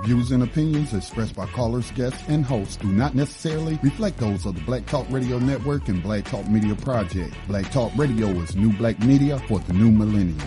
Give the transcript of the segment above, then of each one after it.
views and opinions expressed by callers, guests, and hosts do not necessarily reflect those of the Black Talk Radio Network and Black Talk Media Project. Black Talk Radio is new black media for the new millennium.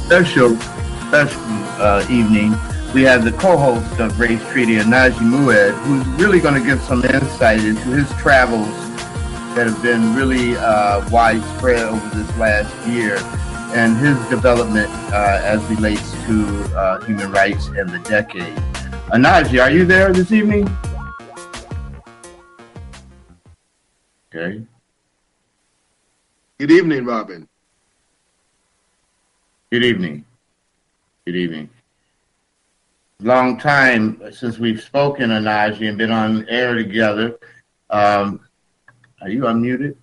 Special evening. We have the co-host of Race Treaty, Onaje Muid, who's really going to give some insight into his travels that have been really widespread over this last year and his development as relates to human rights and the decade. Onaje, are you there this evening? Okay. Good evening, Robin. Good evening. Good evening. Long time since we've spoken, Onaje, and been on air together. Are you unmuted?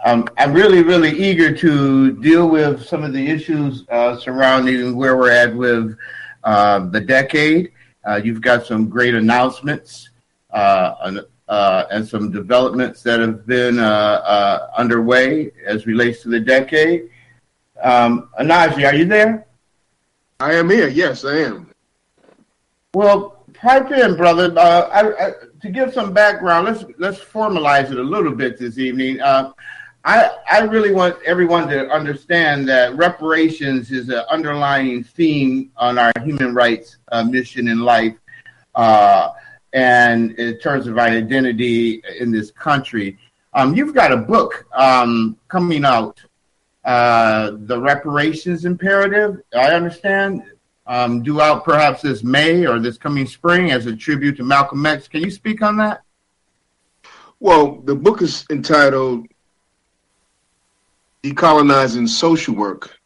I'm really, really eager to deal with some of the issues surrounding where we're at with the decade. You've got some great announcements and some developments that have been underway as relates to the decade. Onaje, are you there? I am here. Yes, I am. Well, pipe in, brother. To give some background, let's formalize it a little bit this evening. I really want everyone to understand that reparations is an underlying theme on our human rights mission in life, and in terms of our identity in this country. You've got a book coming out. The reparations imperative, I understand, due out perhaps this May or this coming spring as a tribute to Malcolm X. Can you speak on that? Well, the book is entitled Decolonizing Social Work,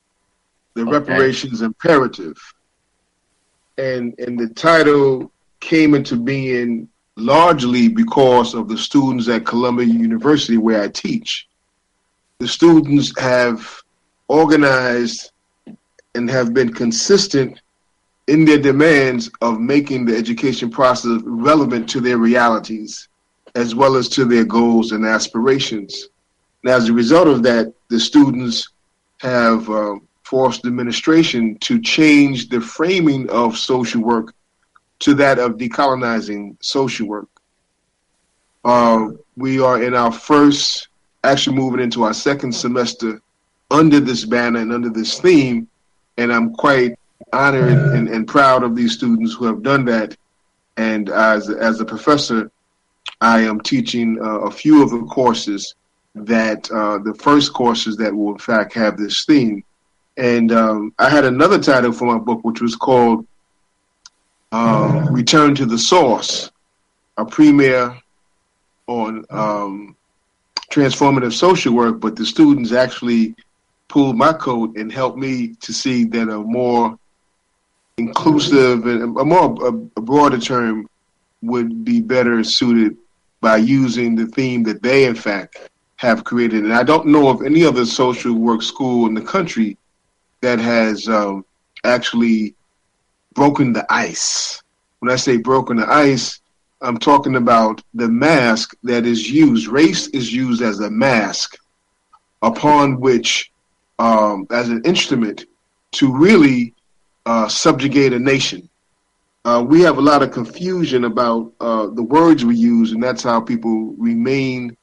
the Reparations Imperative. And the title came into being largely because of the students at Columbia University where I teach. The students have organized and have been consistent in their demands of making the education process relevant to their realities, as well as to their goals and aspirations. And as a result of that, the students have forced the administration to change the framing of social work to that of decolonizing social work. We are in our actually moving into our second semester under this banner and under this theme, and I'm quite honored and proud of these students who have done that. And as a professor, I am teaching a few of the courses that the first courses that will in fact have this theme. And I had another title for my book, which was called Return to the Source, a premiere on transformative social work, but the students actually pulled my coat and helped me to see that a more inclusive and a broader term would be better suited by using the theme that they in fact have created. And I don't know of any other social work school in the country that has actually broken the ice. When I say broken the ice, I'm talking about the mask that is used. Race is used as a mask upon which, as an instrument to really subjugate a nation. We have a lot of confusion about the words we use, and that's how people remain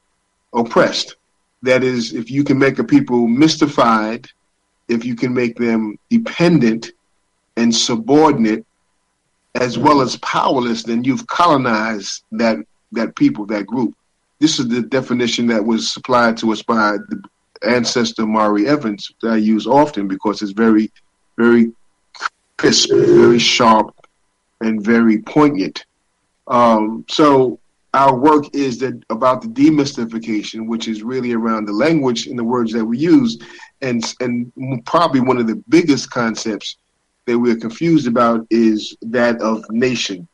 oppressed. That is, if you can make a people mystified, if you can make them dependent and subordinate, as well as powerless, then you've colonized that people, that group. This is the definition that was supplied to us by the ancestor Maury Evans that I use often because it's very, very crisp, very sharp, and very poignant. So our work is about the demystification, which is really around the language and the words that we use. And probably one of the biggest concepts that we're confused about is that of nation.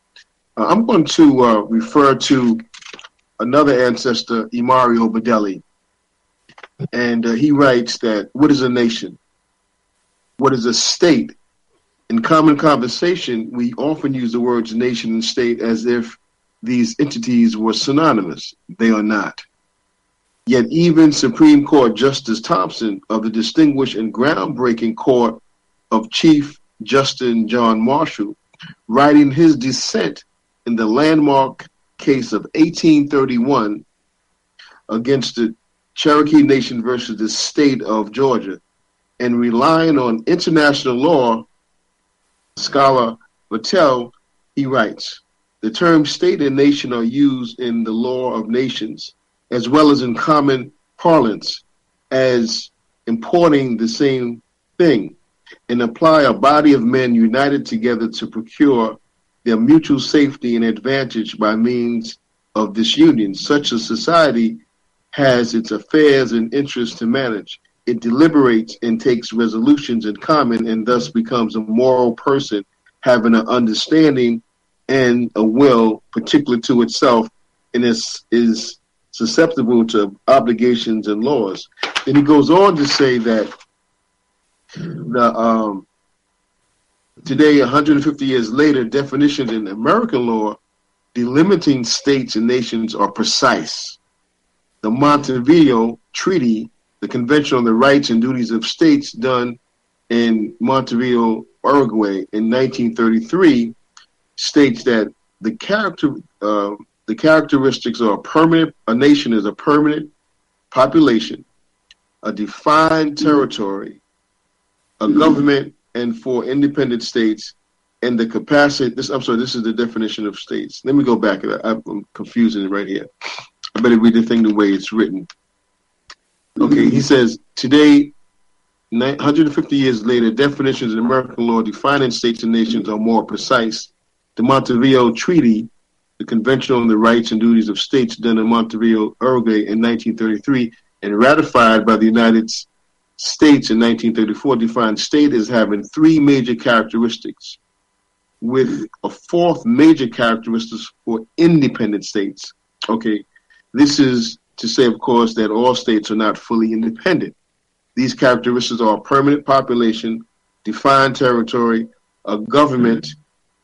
I'm going to refer to another ancestor, Imario Badelli, and he writes that what is a nation? What is a state? In common conversation, we often use the words nation and state as if these entities were synonymous. They are not. Yet even Supreme Court Justice Thompson of the distinguished and groundbreaking Court of Chief Justice John Marshall, writing his dissent in the landmark case of 1831 against the Cherokee Nation versus the state of Georgia, and relying on international law, scholar Vattel, he writes, the terms state and nation are used in the law of nations, as well as in common parlance, as importing the same thing, and apply a body of men united together to procure their mutual safety and advantage by means of this union. Such a society has its affairs and interests to manage. It deliberates and takes resolutions in common, and thus becomes a moral person having an understanding and a will particular to itself, and is susceptible to obligations and laws. And he goes on to say that the today, 150 years later, definitions in American law delimiting states and nations are precise. The Montevideo Treaty, the Convention on the Rights and Duties of States, done in Montevideo, Uruguay in 1933, states that the characteristics are a nation is a permanent population, a defined territory, a government, and 4 independent states, and the capacity. This is the definition of states. Let me go back. I'm confusing it right here. I better read the thing the way it's written. Okay, he says, today, 150 years later, definitions in American law defining states and nations are more precise. The Montevideo Treaty, the Convention on the Rights and Duties of States, done in Montevideo, Uruguay in 1933, and ratified by the United States in 1934, defined state as having 3 major characteristics, with a 4th major characteristic for independent states. Okay, this is to say, of course, that all states are not fully independent. These characteristics are a permanent population, defined territory, a government,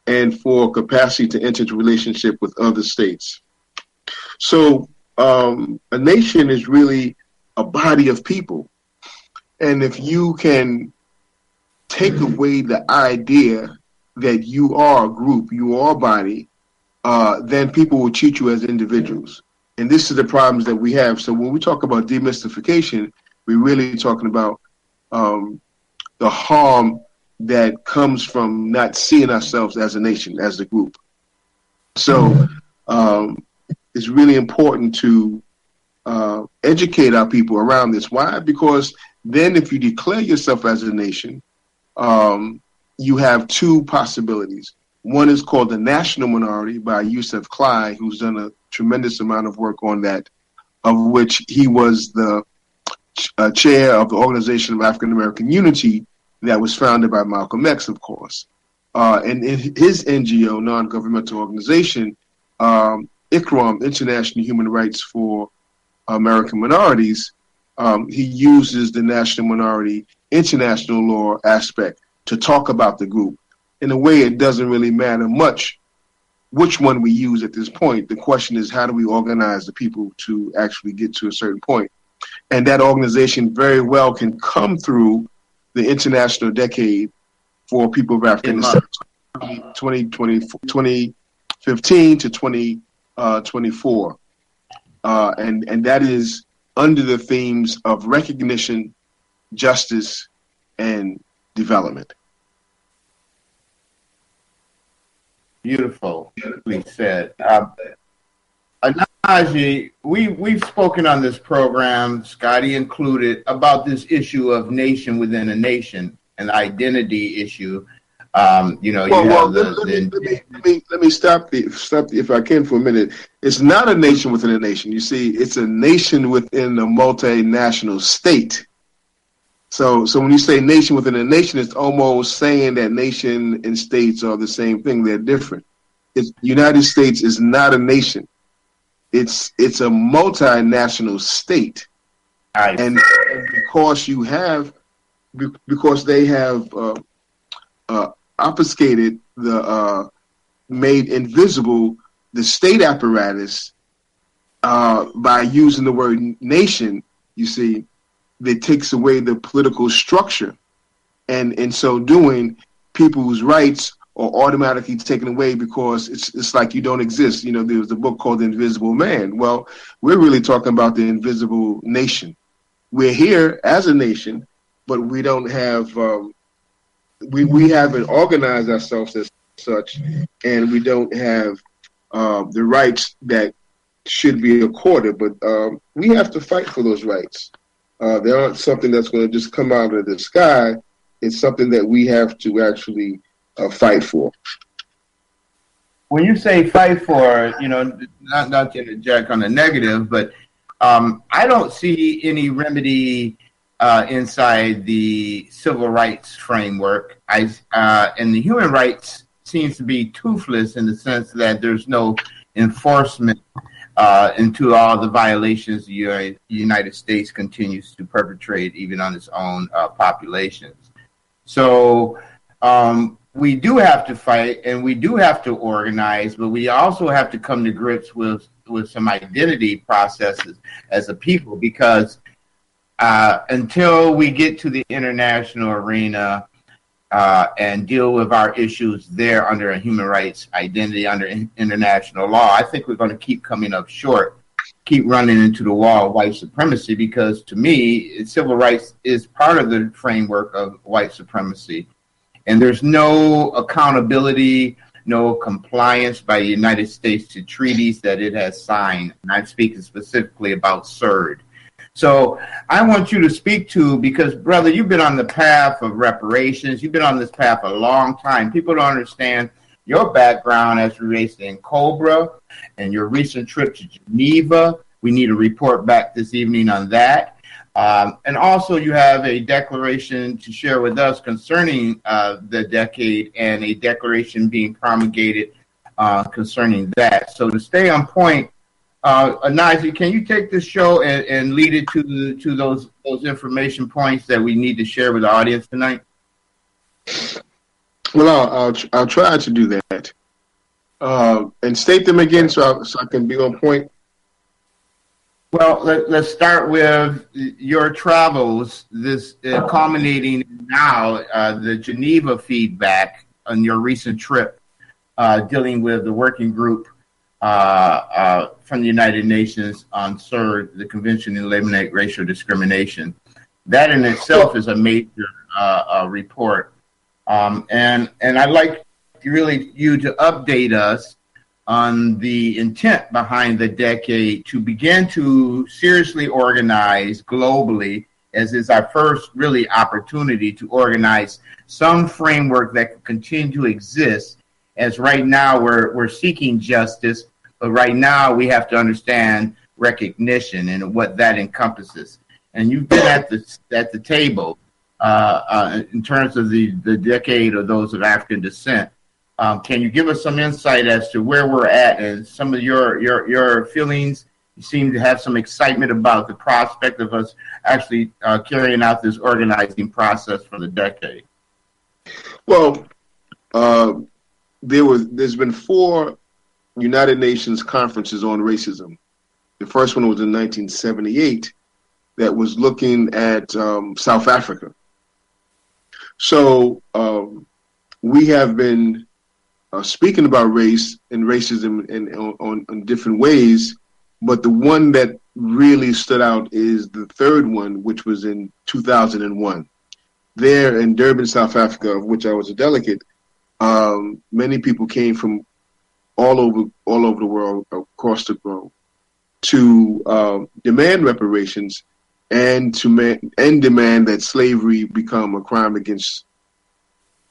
and for capacity to enter into relationship with other states. So a nation is really a body of people. And if you can take away the idea that you are a group, you are a body, then people will treat you as individuals. And this is the problems that we have. So when we talk about demystification, we're really talking about the harm that comes from not seeing ourselves as a nation, as a group. So it's really important to educate our people around this. Why? Because then if you declare yourself as a nation, you have 2 possibilities. One is called the national minority by Yusuf Clyde, who's done a tremendous amount of work on that, of which he was the chair of the Organization of African American Unity that was founded by Malcolm X, of course. And in his NGO, non-governmental organization, ICROM, International Human Rights for American Minorities, he uses the national minority international law aspect to talk about the group. In a way, it doesn't really matter much which one we use at this point. The question is, how do we organize the people to actually get to a certain point? And that organization very well can come through the international decade for people of Afghanistan, 2015 to 2024. And that is under the themes of recognition, justice, and development. Beautifully said. Onaje, we've spoken on this program, Scotty included, about this issue of nation within a nation, an identity issue. Let me stop if I can for a minute. It's not a nation within a nation. You see, it's a nation within a multinational state. So when you say nation within a nation, it's almost saying that nation and states are the same thing. They're different. United States is not a nation. It's a multinational state. And because they have obfuscated made invisible the state apparatus by using the word nation, you see, that takes away the political structure. And in so doing, people's rights are automatically taken away because it's like you don't exist. There was a book called The Invisible Man. Well, we're really talking about the invisible nation. We're here as a nation, but we don't have, we haven't organized ourselves as such, and we don't have the rights that should be accorded. But we have to fight for those rights. They aren't something that's going to just come out of the sky. It's something that we have to actually fight for. When you say fight for, not to interject on the negative, but I don't see any remedy inside the civil rights framework. And the human rights seems to be toothless in the sense that there's no enforcement into all the violations the United States continues to perpetrate, even on its own populations. So we do have to fight, and we do have to organize, but we also have to come to grips with some identity processes as a people, because until we get to the international arena and deal with our issues there under a human rights identity, under international law, I think we're going to keep coming up short, keep running into the wall of white supremacy, because to me, civil rights is part of the framework of white supremacy. And there's no accountability, no compliance by the United States to treaties that it has signed. And I'm speaking specifically about CERD. So I want you to speak to, because, brother, you've been on the path of reparations. You've been on this path a long time. People don't understand your background as relates to COBRA and your recent trip to Geneva. We need a report back this evening on that. And also you have a declaration to share with us concerning the decade, and a declaration being promulgated concerning that. So to stay on point, Onaje, can you take this show and lead it to those information points that we need to share with the audience tonight? Well, I'll try to do that. And state them again so I can be on point. Well, let's start with your travels, this culminating now, the Geneva feedback on your recent trip, dealing with the working group from the United Nations on CERD, the Convention to Eliminate Racial Discrimination. That in itself is a major report. And I'd like you to update us on the intent behind the decade to begin to seriously organize globally, as is our first really opportunity to organize some framework that can continue to exist, as right now we're seeking justice, but right now we have to understand recognition and what that encompasses. And you've been at the table in terms of the decade of those of African descent. Can you give us some insight as to where we're at and some of your feelings? You seem to have some excitement about the prospect of us actually carrying out this organizing process for the decade. Well, there's been 4 United Nations conferences on racism. The first one was in 1978 that was looking at South Africa. So we have been speaking about race and racism in different ways, but the one that really stood out is the third one, which was in 2001. There in Durban, South Africa, of which I was a delegate, many people came from all over the world, across the globe, to demand reparations and demand that slavery become a crime against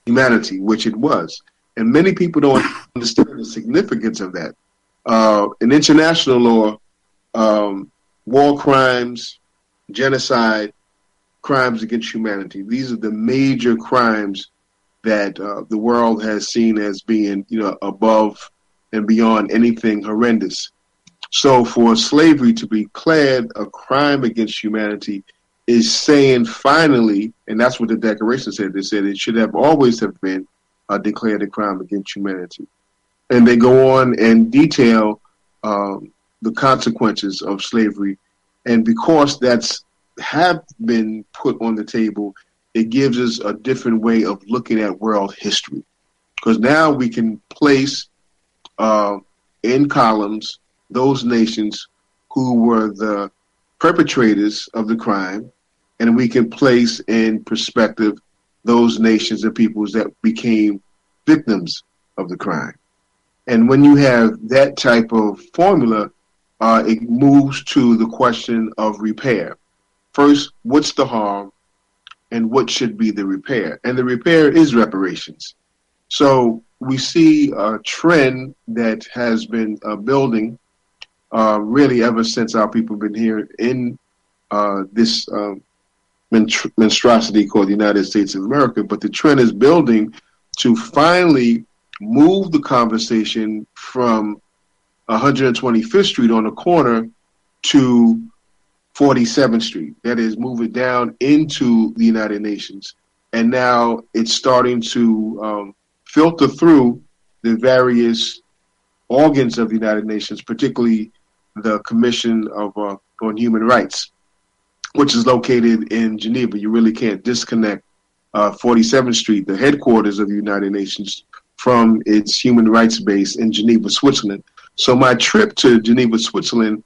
humanity, which it was. And many people don't understand the significance of that. In international law, war crimes, genocide crimes against humanity. These are the major crimes that the world has seen as being, above and beyond anything horrendous. So for slavery to be declared a crime against humanity is saying finally, and that's what the Declaration said. They said it should have always have been declared a crime against humanity. And they go on and detail the consequences of slavery. And because that's have been put on the table, it gives us a different way of looking at world history. Because now we can place in columns those nations who were the perpetrators of the crime, and we can place in perspective those nations and peoples that became victims of the crime. And when you have that type of formula, it moves to the question of repair. First, what's the harm and what should be the repair? And the repair is reparations. So we see a trend that has been building really ever since our people have been here in this monstrosity called the United States of America. But the trend is building to finally move the conversation from 125th Street on the corner to 47th Street. That is, move it down into the United Nations. And now it's starting to filter through the various organs of the United Nations, particularly the Commission on Human Rights, which is located in Geneva. You really can't disconnect 47th Street, the headquarters of the United Nations, from its human rights base in Geneva, Switzerland. So my trip to Geneva, Switzerland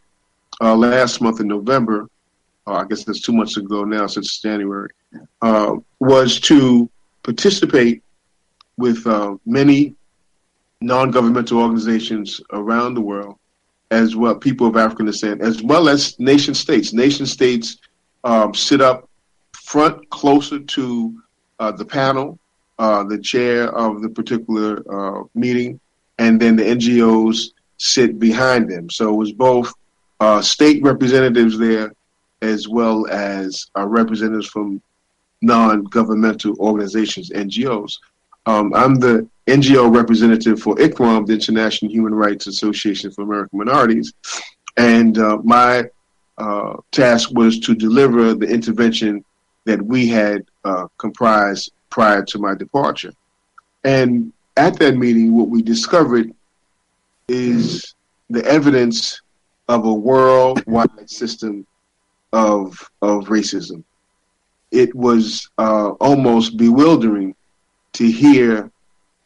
last month in November, I guess that's 2 months ago now since January, was to participate with many non-governmental organizations around the world, as well, people of African descent, as well as nation states. Nation states sit up front closer to the panel, the chair of the particular meeting, and then the NGOs sit behind them. So it was both state representatives there as well as representatives from non-governmental organizations, NGOs. I'm the NGO representative for ICRAM, the International Human Rights Association for American Minorities, and my task was to deliver the intervention that we had comprised prior to my departure. And at that meeting, what we discovered is the evidence of a worldwide system of racism. It was almost bewildering to hear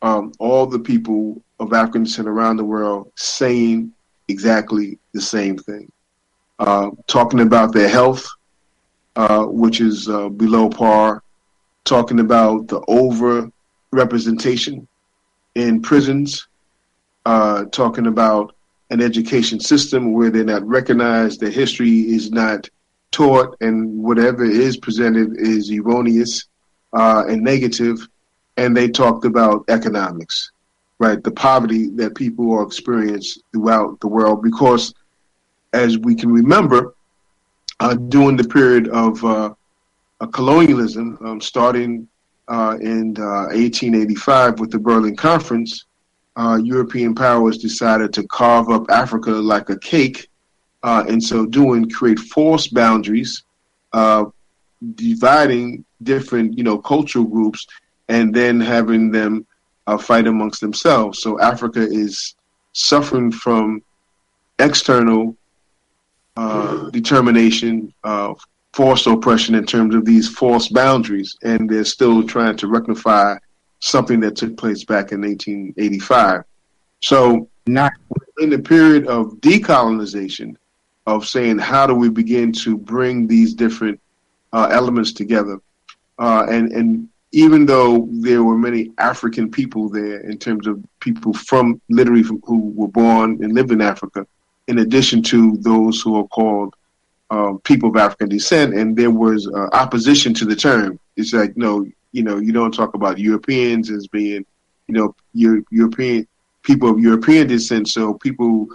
all the people of African descent around the world saying exactly the same thing, talking about their health, which is below par, talking about the over-representation in prisons, talking about an education system where they're not recognized, their history is not taught, and whatever is presented is erroneous and negative. And they talked about economics, right? The poverty that people are experiencing throughout the world, because as we can remember, during the period of colonialism, starting in 1885 with the Berlin Conference, European powers decided to carve up Africa like a cake, and so doing create false boundaries, dividing different, cultural groups, and then having them fight amongst themselves. So Africa is suffering from external determination, forced oppression in terms of these false boundaries, and they're still trying to rectify something that took place back in 1885. So not in the period of decolonization, of saying how do we begin to bring these different elements together, and even though there were many African people there, in terms of people from who were born and lived in Africa, in addition to those who are called people of African descent, and there was opposition to the term. It's like, no, you don't talk about Europeans as being, European people of European descent. So people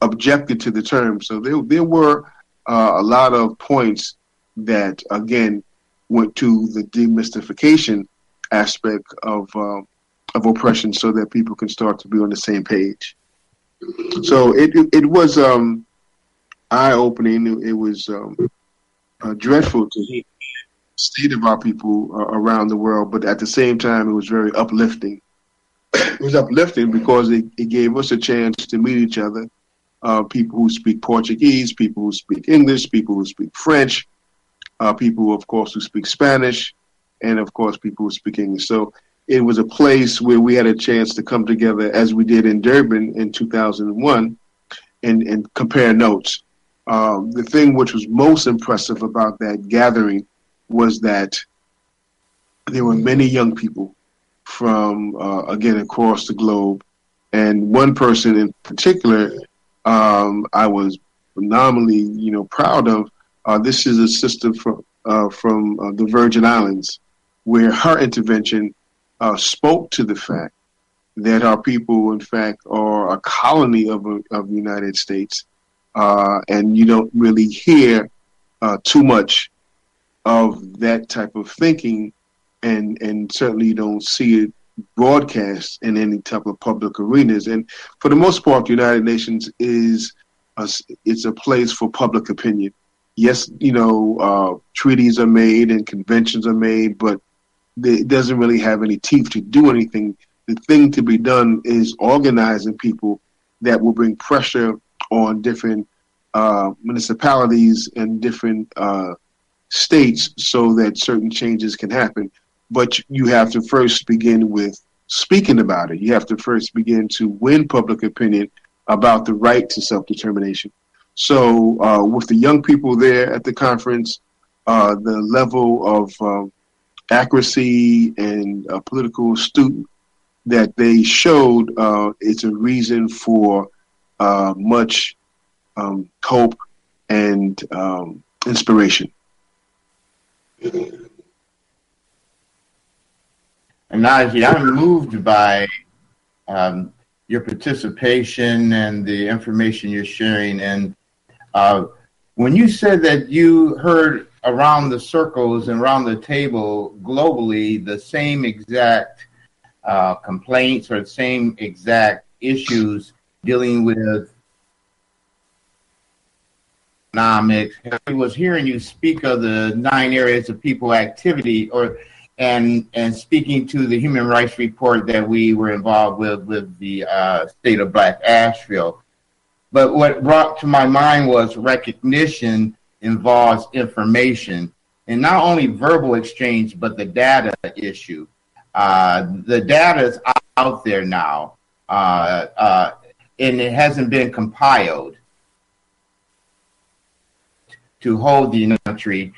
objected to the term. So there were a lot of points that, again, went to the demystification aspect of oppression, so that people can start to be on the same page. So it was eye-opening. It was dreadful to hear the state of our people around the world, but at the same time, it was very uplifting. It was uplifting because it gave us a chance to meet each other. People who speak Portuguese, people who speak English, people who speak French, people, of course, who speak Spanish, and, of course, people who speak English. So it was a place where we had a chance to come together, as we did in Durban in 2001, and compare notes. The thing which was most impressive about that gathering was that there were many young people from, again, across the globe. And one person in particular, I was phenomenally, proud of. This is a sister from the Virgin Islands, where her intervention spoke to the fact that our people, in fact, are a colony of the United States, and you don't really hear too much of that type of thinking, and certainly you don't see it broadcast in any type of public arenas. And for the most part, the United Nations is it's a place for public opinion. Yes, treaties are made and conventions are made, but it doesn't really have any teeth to do anything. The thing to be done is organizing people that will bring pressure on different municipalities and different states so that certain changes can happen. But you have to first begin with speaking about it. You have to first begin to win public opinion about the right to self-determination. So with the young people there at the conference, the level of accuracy and political astute that they showed, it's a reason for much hope and inspiration. Onaje, I'm moved by your participation and the information you're sharing. And when you said that you heard around the circles and around the table globally the same exact complaints or the same exact issues dealing with economics, I was hearing you speak of the 9 areas of people activity, and speaking to the human rights report that we were involved with the state of Black Asheville. But what brought to my mind was recognition involves information, and not only verbal exchange, but the data issue. The data is out there now, and it hasn't been compiled to hold the country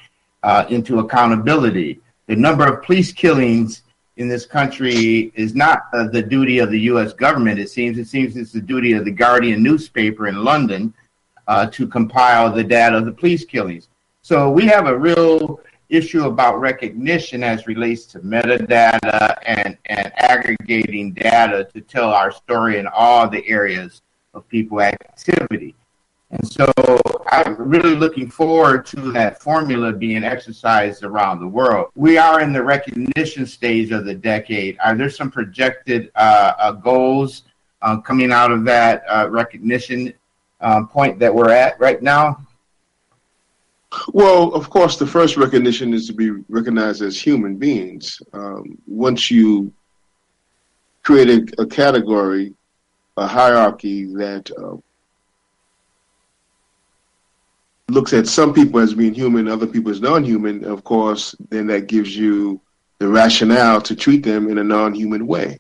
into accountability. The number of police killings in this country is not the duty of the U.S. government. It seems it's the duty of the Guardian newspaper in London to compile the data of the police killings. So we have a real issue about recognition as relates to metadata and aggregating data to tell our story in all the areas of people activity. And so I'm really looking forward to that formula being exercised around the world. We are in the recognition stage of the decade. Are there some projected goals coming out of that recognition point that we're at right now? Well, of course, the first recognition is to be recognized as human beings. Once you create a category, a hierarchy that looks at some people as being human, other people as non-human, of course, then that gives you the rationale to treat them in a non-human way.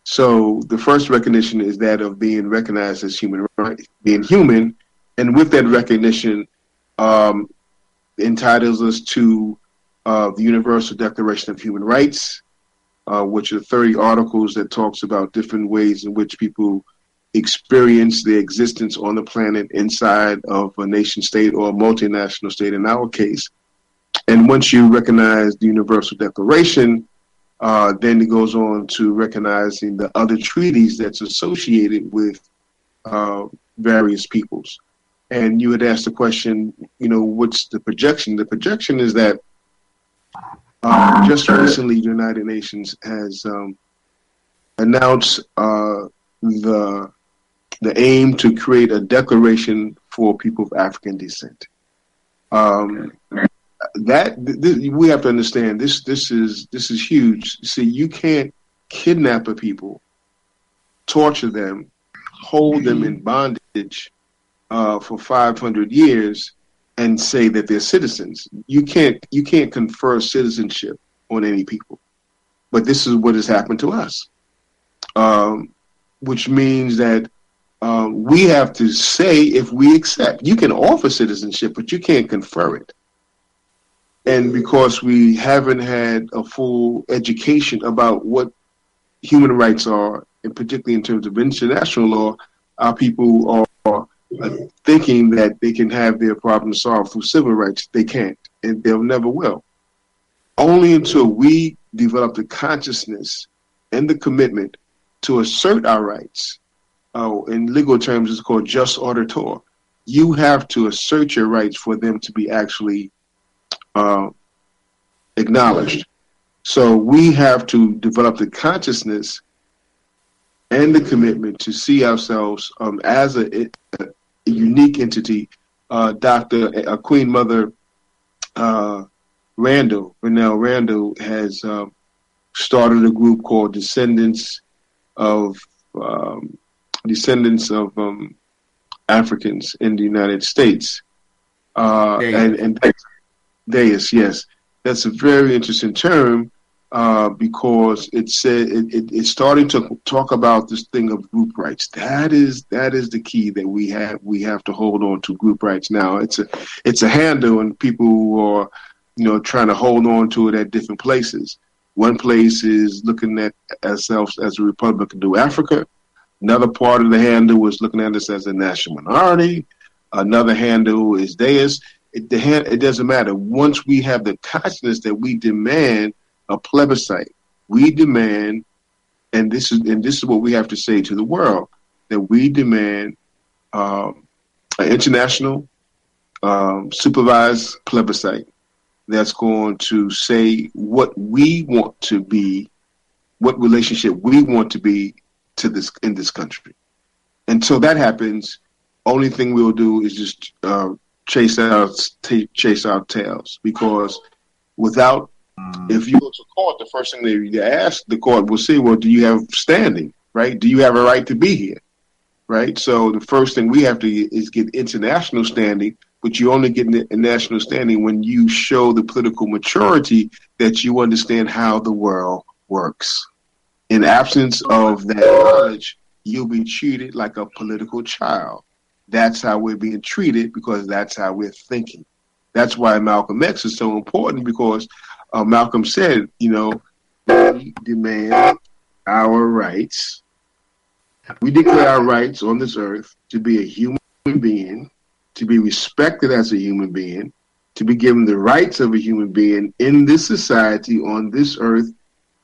So the first recognition is that of being recognized as human, right? Being human, and with that recognition, entitles us to the Universal Declaration of Human Rights, which are 30 articles that talks about different ways in which people experience their existence on the planet inside of a nation state or a multinational state in our case. And once you recognize the Universal Declaration, then it goes on to recognizing the other treaties that's associated with various peoples. And you had asked the question, what's the projection? The projection is that Just recently, the United Nations has announced the aim to create a declaration for people of African descent. We have to understand this is huge. See, you can't kidnap a people, torture them, hold them in bondage for 500 years, and say that they're citizens. You can't confer citizenship on any people. But this is what has happened to us, which means that we have to say if we accept. You can offer citizenship, but you can't confer it. And because we haven't had a full education about what human rights are, and particularly in terms of international law, our people are thinking that they can have their problems solved through civil rights. They can't, and they'll never will. Only until we develop the consciousness and the commitment to assert our rights. In legal terms, it's called just auditor. You have to assert your rights for them to be actually acknowledged. So we have to develop the consciousness and the commitment to see ourselves as a unique entity. Queen Mother Randall has started a group called Descendants of Africans in the United States. And Deus, yes, that's a very interesting term because it's starting to talk about this thing of group rights. That is the key that we have to hold on to, group rights. Now it's a handle, and people who are trying to hold on to it at different places. One place is looking at ourselves as a republic of New Africa. Another part of the handle is looking at us as a national minority. Another handle is Deus. It doesn't matter. Once we have the consciousness that we demand a plebiscite, we demand, and this is what we have to say to the world, that we demand an international supervised plebiscite that's going to say what we want to be, what relationship we want to be to this in this country. Until that happens, only thing we'll do is just chase our tails, because without, if you go to court, the first thing they ask the court will say, well, do you have standing, right? Do you have a right to be here, right? So the first thing we have to is get international standing, but you only get national standing when you show the political maturity that you understand how the world works. In absence of that knowledge, you'll be treated like a political child. That's how we're being treated, because that's how we're thinking. That's why Malcolm X is so important, because Malcolm said, we demand our rights. We declare our rights on this earth to be a human being, to be respected as a human being, to be given the rights of a human being in this society, on this earth,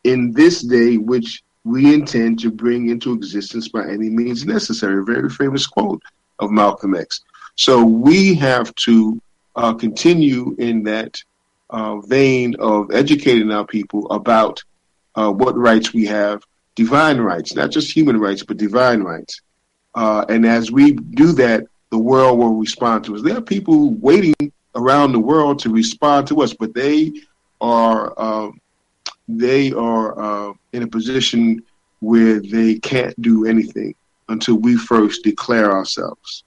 in this day, which we intend to bring into existence by any means necessary. A very famous quote of Malcolm X. So we have to continue in that vein of educating our people about what rights we have, divine rights, not just human rights, but divine rights. And as we do that, the world will respond to us. There are people waiting around the world to respond to us, but they are in a position where they can't do anything until we first declare ourselves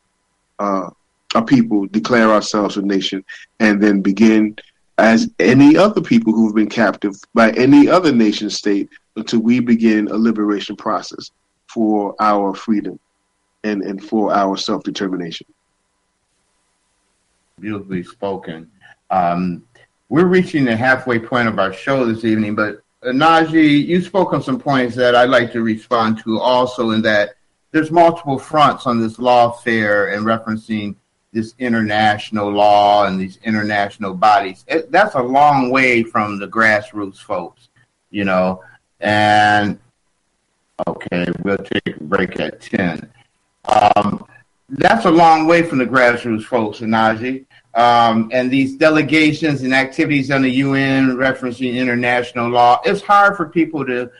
a people, declare ourselves a nation, and then begin as any other people who've been captive by any other nation state until we begin a liberation process for our freedom and for our self-determination. Beautifully spoken. We're reaching the halfway point of our show this evening, but Onaje, you spoke on some points that I'd like to respond to also, in that there's multiple fronts on this lawfare and referencing this international law and these international bodies. That's a long way from the grassroots folks, and okay, we'll take a break at 10. That's a long way from the grassroots folks, Onaje. and these delegations and activities on the UN referencing international law, it's hard for people to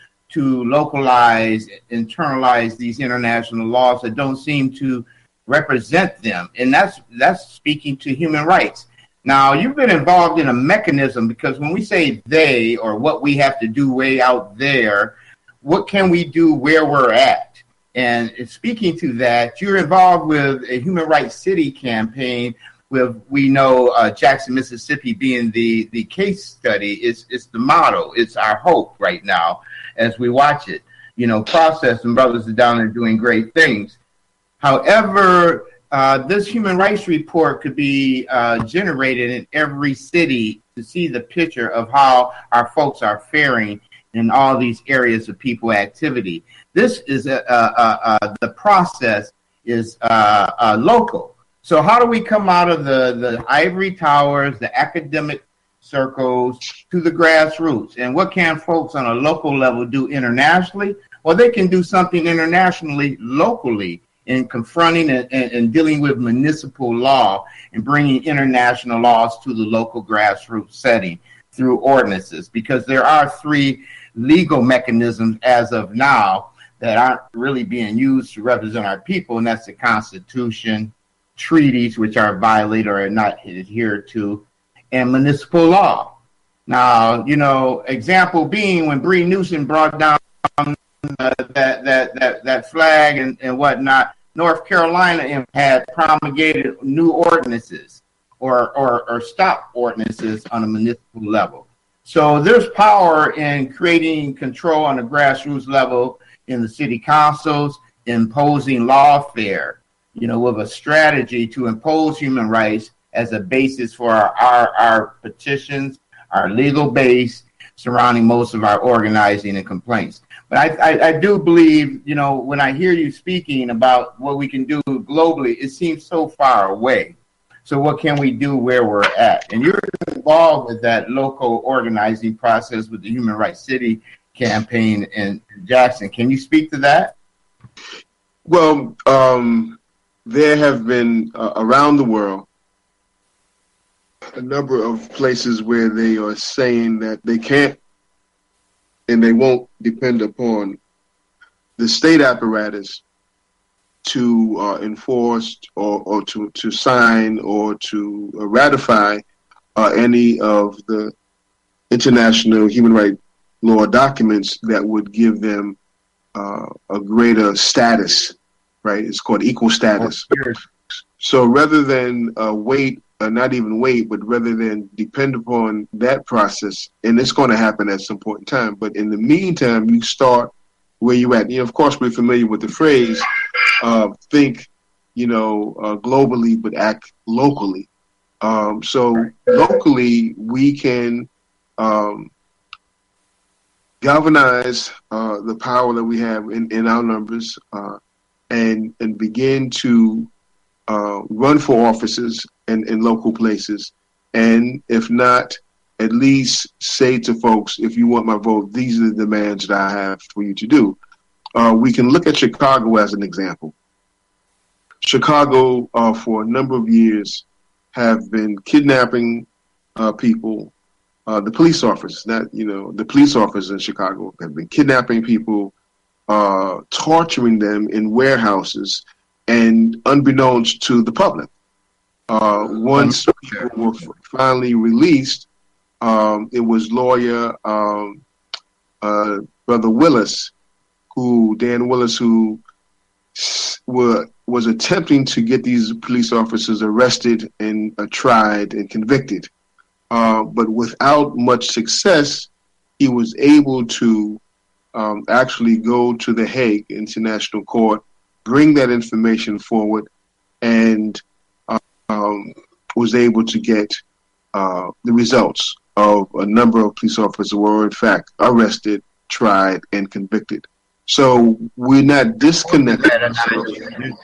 localize, internalize these international laws that don't seem to represent them. And that's speaking to human rights. Now, you've been involved in a mechanism, because when we say they, or what we have to do way out there, what can we do where we're at? And speaking to that, you're involved with a Human Rights City campaign with, we know, Jackson, Mississippi being the case study. It's the model. It's our hope right now as we watch it. You know, Process and brothers are down there doing great things. However, this human rights report could be generated in every city to see the picture of how our folks are faring in all these areas of people activity. This is the process is local. So how do we come out of the ivory towers, the academic circles, to the grassroots? And what can folks on a local level do internationally? Well, they can do something internationally, locally, in confronting and dealing with municipal law and bringing international laws to the local grassroots setting through ordinances, because there are 3 legal mechanisms as of now that aren't really being used to represent our people, and that's the Constitution, treaties which are violated or are not adhered to, and municipal law. Now, you know, example being when Bree Newsom brought down that flag and whatnot, North Carolina had promulgated new ordinances or stop ordinances on a municipal level. So there's power in creating control on the grassroots level in the city councils, imposing lawfare, you know, with a strategy to impose human rights as a basis for our petitions, our legal base surrounding most of our organizing and complaints. But I do believe, you know, when I hear you speaking about what we can do globally, it seems so far away. So what can we do where we're at? And you're involved with that local organizing process with the Human Rights City campaign in Jackson. Can you speak to that? Well, there have been around the world a number of places where they are saying that they can't and they won't depend upon the state apparatus to enforce or to sign or to ratify any of the international human rights law documents that would give them a greater status, right? It's called equal status. So rather than wait, not even wait, but rather than depend upon that process, and it's going to happen at some point in time. But in the meantime, you start where you're at. You know, of course, we're familiar with the phrase, think, you know, globally, but act locally. So locally, we can galvanize the power that we have in our numbers and begin to run for offices in local places, and if not, at least say to folks, if you want my vote, these are the demands that I have for you to do. We can look at Chicago as an example. Chicago, for a number of years, have been kidnapping people. The police officers, the police officers in Chicago have been kidnapping people, torturing them in warehouses, and unbeknownst to the public. Once people were finally released, it was lawyer Brother Willis, Dan Willis, who was attempting to get these police officers arrested and tried and convicted. But without much success, he was able to actually go to the Hague International Court, bring that information forward, and was able to get the results of a number of police officers who were in fact arrested, tried, and convicted. So we're not disconnected.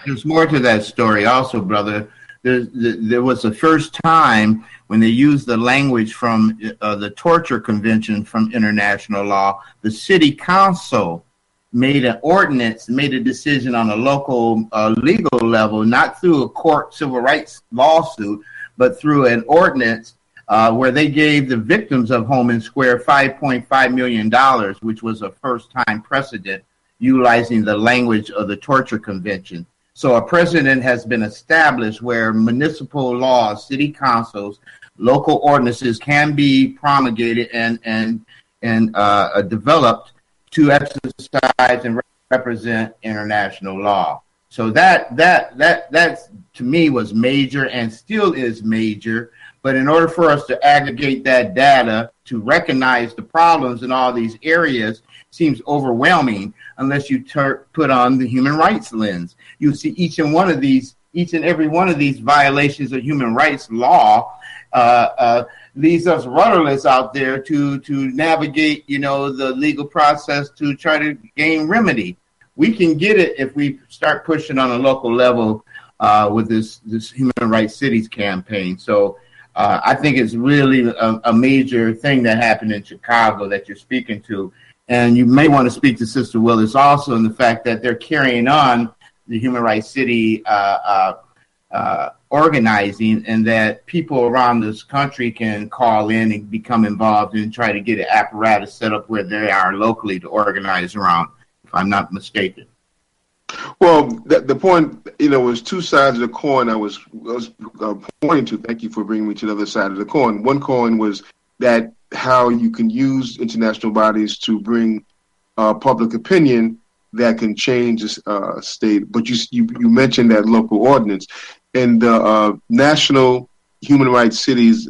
There's more to that story also, brother. There was the first time when they used the language from the torture convention from international law. The city council made an ordinance, made a decision on a local legal level, not through a court civil rights lawsuit, but through an ordinance where they gave the victims of Homan Square $5.5 million, which was a first-time precedent, utilizing the language of the Torture Convention. So a precedent has been established where municipal laws, city councils, local ordinances can be promulgated and developed to exercise and represent international law. So that to me was major and still is major. But in order for us to aggregate that data to recognize the problems in all these areas seems overwhelming unless you put on the human rights lens. You see each and every one of these violations of human rights law leaves us rudderless out there to navigate, the legal process to try to gain remedy. We can get it if we start pushing on a local level with this Human Rights Cities campaign. So I think it's really a major thing that happened in Chicago that you're speaking to. And you may want to speak to Sister Willis also in the fact that they're carrying on the Human Rights City organizing, and that people around this country can call in and become involved and try to get an apparatus set up where they are locally to organize around, if I'm not mistaken. Well, the point, was two sides of the coin I was pointing to. Thank you for bringing me to the other side of the coin. One coin was that how you can use international bodies to bring public opinion that can change the state. But you mentioned that local ordinance. And the National Human Rights Cities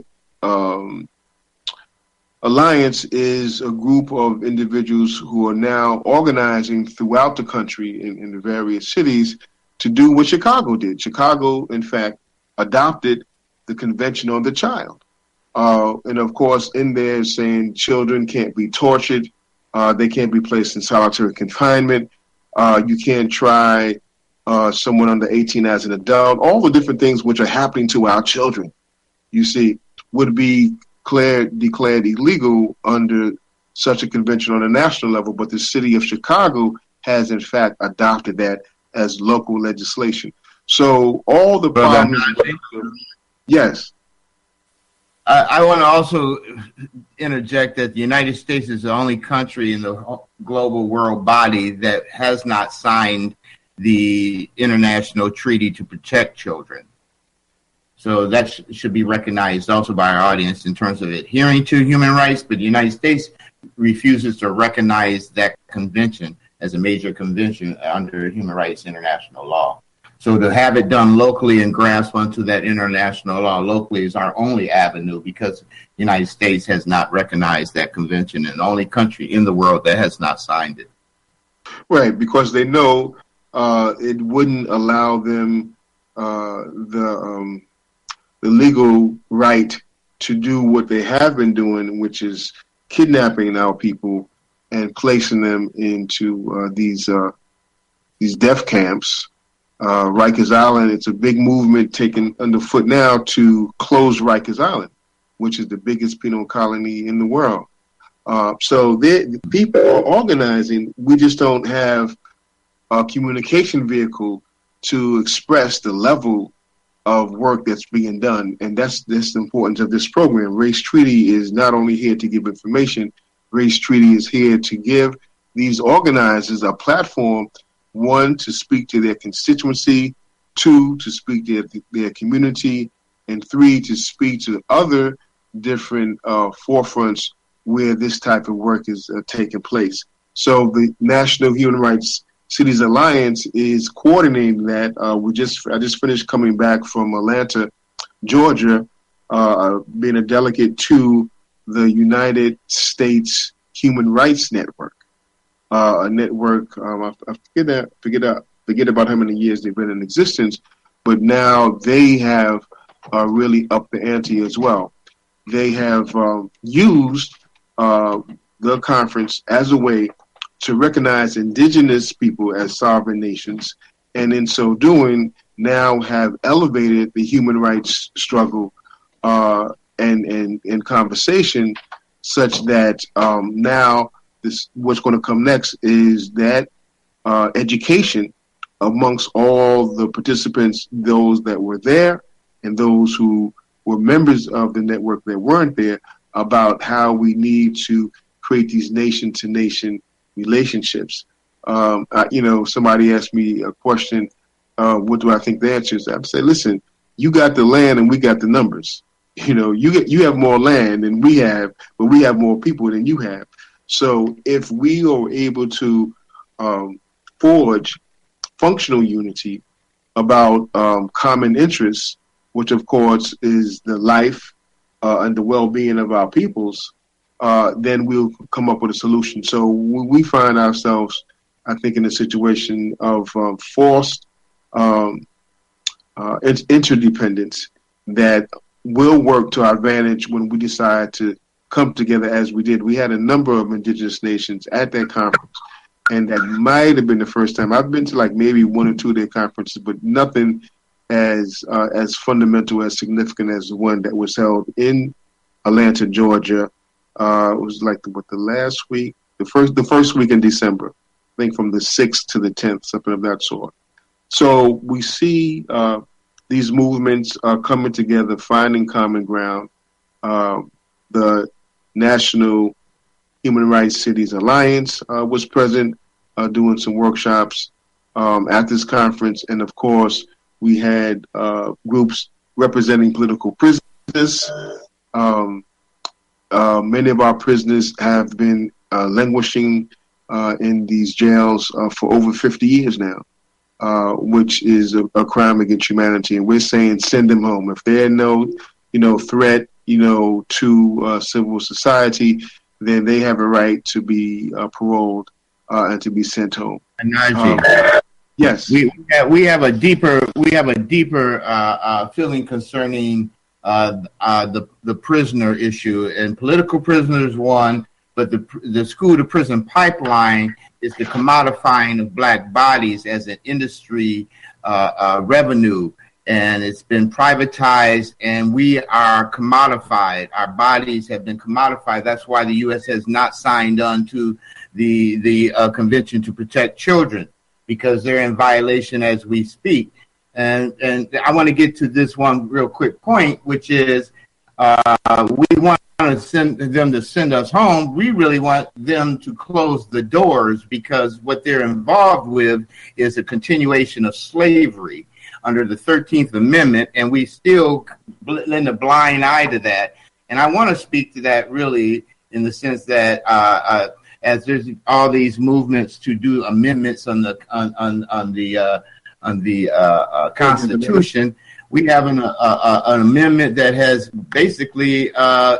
Alliance is a group of individuals who are now organizing throughout the country in the various cities to do what Chicago did. Chicago, in fact, adopted the Convention on the Child. And, of course, in there saying children can't be tortured. They can't be placed in solitary confinement. You can't try someone under 18 as an adult. All the different things which are happening to our children, you see, would be declared illegal under such a convention on a national level. But the city of Chicago has, in fact, adopted that as local legislation. So all the problems... Yes. I want to also interject that the United States is the only country in the global world body that has not signed the international treaty to protect children. So that should be recognized also by our audience in terms of adhering to human rights, but the United States refuses to recognize that convention as a major convention under human rights international law. So to have it done locally and grasp onto that international law locally is our only avenue, because the United States has not recognized that convention and the only country in the world that has not signed it. Right, because they know it wouldn't allow them the legal right to do what they have been doing, which is kidnapping our people and placing them into these death camps. Rikers Island, it's a big movement taken underfoot now to close Rikers Island, which is the biggest penal colony in the world. So the people are organizing. We just don't have a communication vehicle to express the level of work that's being done. And that's the importance of this program. Race Treaty is not only here to give information, Race Treaty is here to give these organizers a platform, one, to speak to their constituency, two, to speak to their community, and three, to speak to other different forefronts where this type of work is taking place. So the National Human Rights Cities Alliance is coordinating that. I just finished coming back from Atlanta, Georgia, being a delegate to the United States Human Rights Network, a network. I forget about how many years they've been in existence, but now they have really upped the ante as well. They have used the conference as a way to recognize indigenous people as sovereign nations, and in so doing, now have elevated the human rights struggle and conversation, such that now what's going to come next is that education amongst all the participants, those that were there and those who were members of the network that weren't there about how we need to create these nation-to-nation relationships. Somebody asked me a question, what do I think the answer is? I'd say, listen, you got the land and we got the numbers. You have more land than we have, but we have more people than you have. So if we are able to forge functional unity about common interests, which of course is the life and the well-being of our peoples, then we'll come up with a solution. So we find ourselves, I think, in a situation of forced interdependence that will work to our advantage when we decide to come together as we did. We had a number of indigenous nations at that conference, and that might have been the first time. I've been to like maybe 1 or 2 day conferences, but nothing as fundamental, as significant as the one that was held in Atlanta, Georgia. It was like the last week, the first week in December, I think from the 6th to the 10th, something of that sort. So we see these movements coming together, finding common ground. The National Human Rights Cities Alliance was present, doing some workshops at this conference. And of course, we had groups representing political prisoners. Many of our prisoners have been languishing in these jails for over 50 years now, which is a crime against humanity. And we're saying send them home. If they're no, threat, to civil society, then they have a right to be paroled and to be sent home. Onaje, yes, we have a deeper feeling concerning the prisoner issue, and political prisoners one, but the school to prison pipeline is the commodifying of black bodies as an industry revenue. And it's been privatized, and we are commodified. Our bodies have been commodified. That's why the U.S. has not signed on to the Convention to Protect Children, because they're in violation as we speak. And I want to get to this one real quick point, which is we want to send them to send us home. We really want them to close the doors, because what they're involved with is a continuation of slavery under the 13th Amendment, and we still lend a blind eye to that. And I want to speak to that really in the sense that as there's all these movements to do amendments on the Constitution, we have an amendment that has basically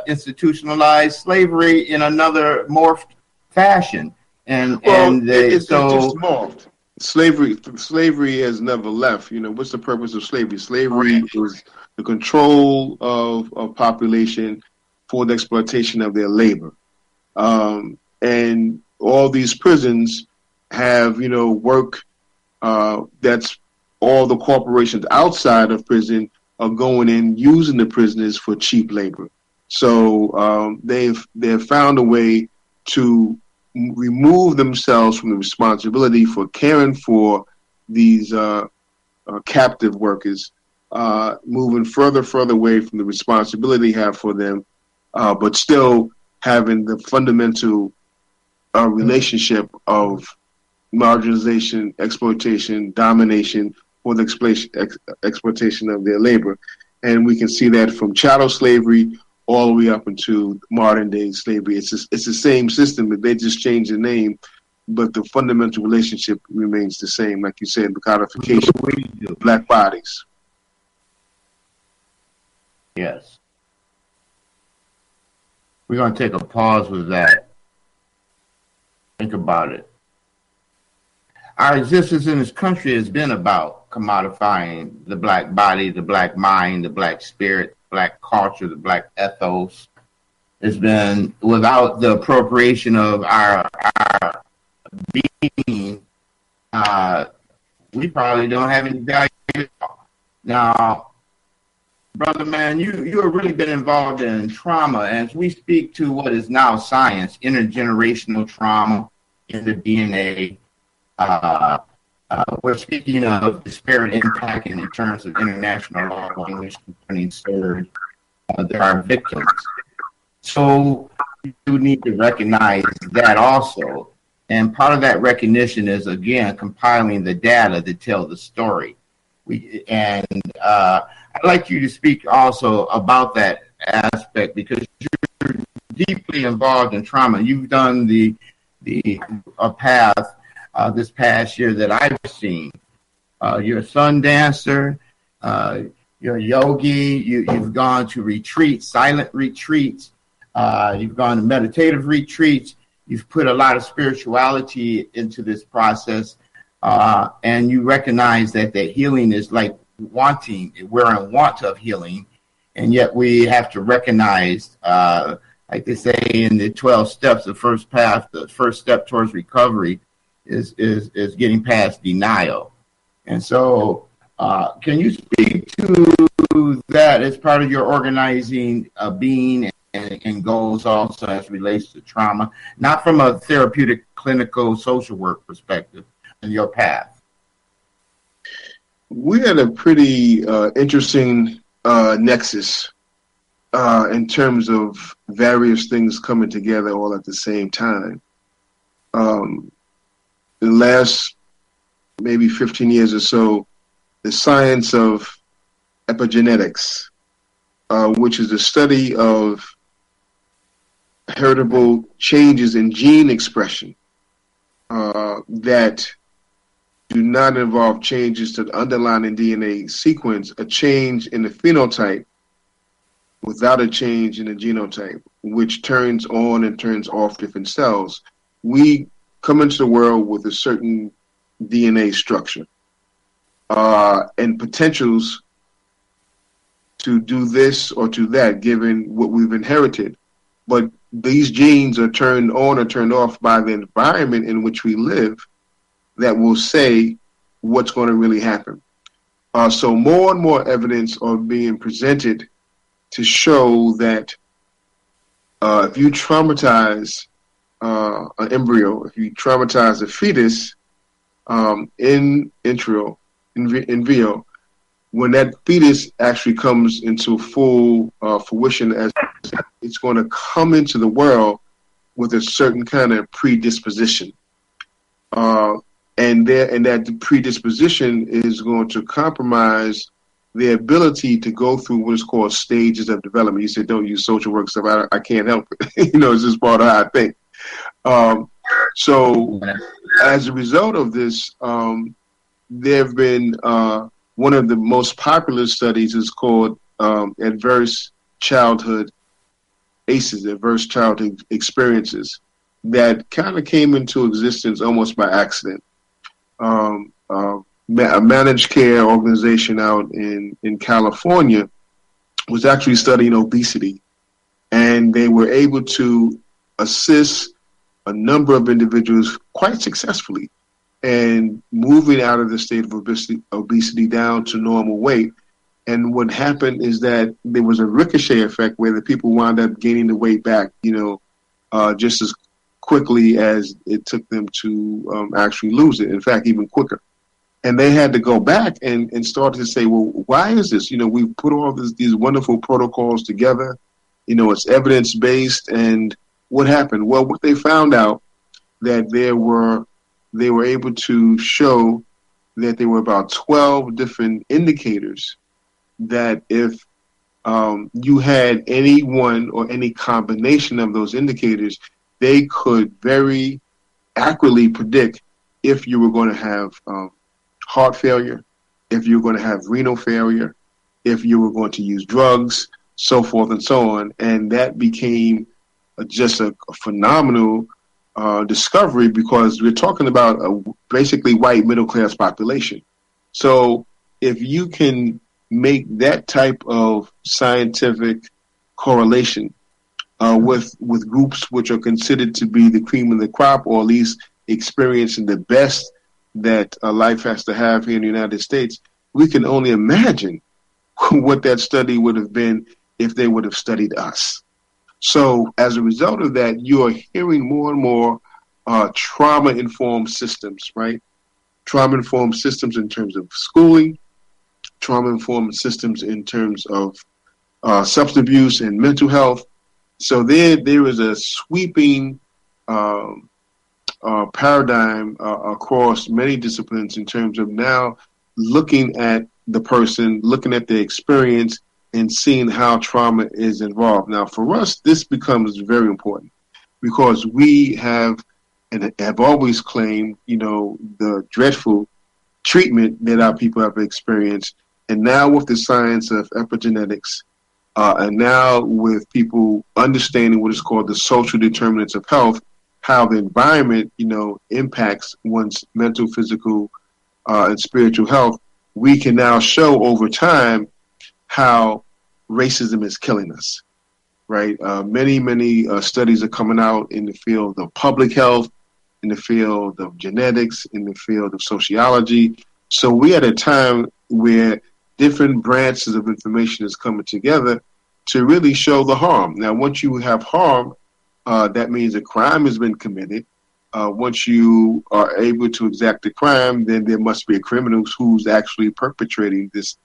institutionalized slavery in another morphed fashion, it's just morphed. Slavery has never left. What's the purpose of slavery? Slavery is the control of population for the exploitation of their labor. And all these prisons have, work that's all the corporations outside of prison are going in using the prisoners for cheap labor. So they've found a way to remove themselves from the responsibility for caring for these captive workers, moving further away from the responsibility they have for them, but still having the fundamental relationship of marginalization, exploitation, domination for the exploitation of their labor. And we can see that from chattel slavery all the way up into modern day slavery. It's the same system, but they just change the name, but the fundamental relationship remains the same. Like you said, the codification of black bodies. Yes. We're going to take a pause with that. Think about it. Our existence in this country has been about commodifying the black body, the black mind, the black spirit, black culture, the black ethos. It's been without the appropriation of our being, we probably don't have any value at all. Now, brother man, you have really been involved in trauma. As we speak to what is now science, intergenerational trauma in the DNA, we're speaking of disparate impact in terms of international law, English concerning surge, there are victims. So you need to recognize that also. And part of that recognition is, again, compiling the data to tell the story. I'd like you to speak also about that aspect, because you're deeply involved in trauma. You've done the path this past year that I've seen. You're a sun dancer. You're a yogi. You've gone to retreats, silent retreats. You've gone to meditative retreats. You've put a lot of spirituality into this process, and you recognize that healing is like wanting. We're in want of healing, and yet we have to recognize, like they say in the 12 steps, the first path, the first step towards recovery is getting past denial. And so, can you speak to that as part of your organizing being and goals also as it relates to trauma, not from a therapeutic, clinical, social work perspective, in your path? We had a pretty interesting nexus in terms of various things coming together all at the same time. The last maybe 15 years or so, the science of epigenetics, which is the study of heritable changes in gene expression that do not involve changes to the underlying DNA sequence, a change in the phenotype without a change in the genotype, which turns on and turns off different cells. We come into the world with a certain DNA structure and potentials to do this or to that, given what we've inherited. But these genes are turned on or turned off by the environment in which we live that will say what's going to really happen. So more and more evidence are being presented to show that if you traumatize an embryo, if you traumatize a fetus in vitro, when that fetus actually comes into full fruition, as it's going to come into the world with a certain kind of predisposition. And that predisposition is going to compromise the ability to go through what is called stages of development. You said don't use social work stuff. I can't help it. It's just part of how I think. So as a result of this, there have been one of the most popular studies is called Adverse Childhood ACEs, Adverse Childhood Experiences, that kind of came into existence almost by accident. A managed care organization out in California was actually studying obesity, and they were able to assist a number of individuals quite successfully and moving out of the state of obesity down to normal weight. And what happened is that there was a ricochet effect where the people wound up gaining the weight back, just as quickly as it took them to actually lose it. In fact, even quicker. And they had to go back and start to say, well, why is this? We've put all these wonderful protocols together. It's evidence-based. And what happened? Well, what they found out that they were able to show that there were about 12 different indicators that if you had any one or any combination of those indicators, they could very accurately predict if you were going to have heart failure, if you were going to have renal failure, if you were going to use drugs, so forth and so on. And that became just a phenomenal discovery, because we're talking about a basically white middle-class population. So if you can make that type of scientific correlation with groups which are considered to be the cream of the crop, or at least experiencing the best that life has to have here in the United States, we can only imagine what that study would have been if they would have studied us. So as a result of that, you are hearing more and more trauma-informed systems, right? Trauma-informed systems in terms of schooling, trauma-informed systems in terms of substance abuse and mental health. So there is a sweeping paradigm across many disciplines in terms of now looking at the person, looking at the experience, and seeing how trauma is involved. Now, for us, this becomes very important because we have and have always claimed, the dreadful treatment that our people have experienced. And now with the science of epigenetics, and now with people understanding what is called the social determinants of health, how the environment, impacts one's mental, physical, and spiritual health, we can now show over time how racism is killing us, right? Many studies are coming out in the field of public health, in the field of genetics, in the field of sociology. So we're at a time where different branches of information is coming together to really show the harm. Now, once you have harm, that means a crime has been committed. Once you are able to exact the crime, then there must be a criminal who's actually perpetrating this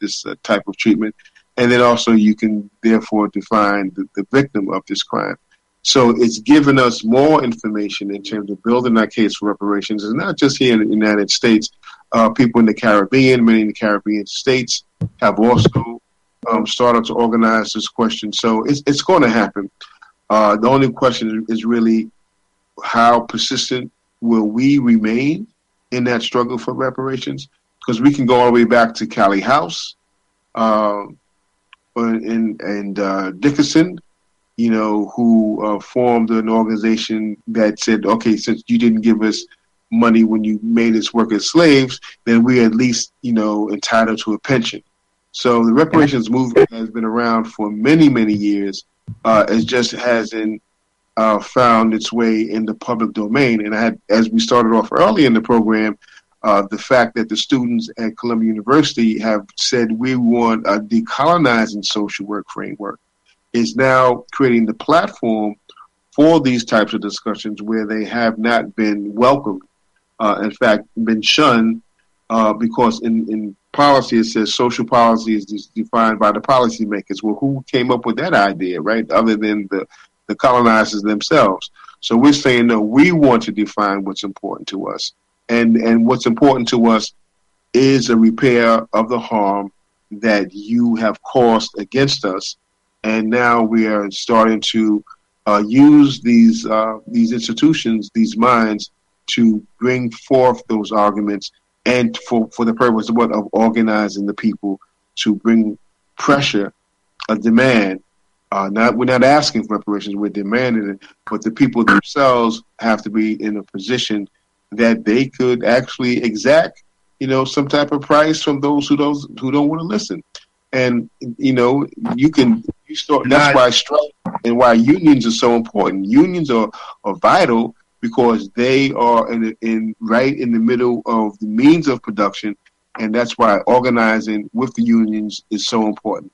type of treatment. And then also you can therefore define the victim of this crime. So it's given us more information in terms of building our case for reparations. It's not just here in the United States. People in the Caribbean, many in the Caribbean states have also started to organize this question. So it's going to happen. The only question is really how persistent will we remain in that struggle for reparations? Because we can go all the way back to Callie House and Dickerson, who formed an organization that said, okay, since you didn't give us money when you made us work as slaves, then we're at least, entitled to a pension. So the reparations movement has been around for many, many years. It just hasn't found its way in the public domain. And as we started off early in the program, the fact that the students at Columbia University have said we want a decolonizing social work framework is now creating the platform for these types of discussions where they have not been welcomed, in fact, been shunned, because in policy it says social policy is defined by the policymakers. Well, who came up with that idea, right, other than the colonizers themselves? So we're saying, no, we want to define what's important to us. And what's important to us is a repair of the harm that you have caused against us. And now we are starting to use these institutions, these minds, to bring forth those arguments, and for the purpose of organizing the people to bring pressure, a demand. We're not asking for reparations; we're demanding it. But the people themselves have to be in a position that they could actually exact, some type of price from those who don't want to listen. And you start. That's why strike and why unions are so important. Unions are vital because they are right in the middle of the means of production, and that's why organizing with the unions is so important.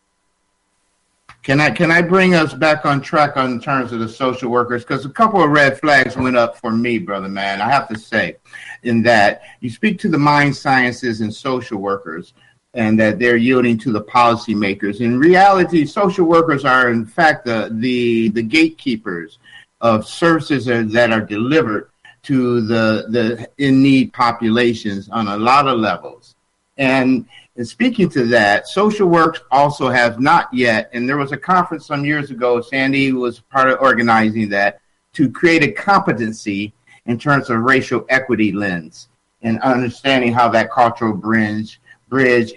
Can I bring us back on track in terms of the social workers? Because a couple of red flags went up for me, brother man, I have to say, in that you speak to the mind sciences and social workers, and that they're yielding to the policymakers. In reality, social workers are, in fact, the gatekeepers of services that are delivered to the in-need populations on a lot of levels. And speaking to that, social work also has not yet, and there was a conference some years ago, Sandy was part of organizing that, to create a competency in terms of racial equity lens and understanding how that cultural bridge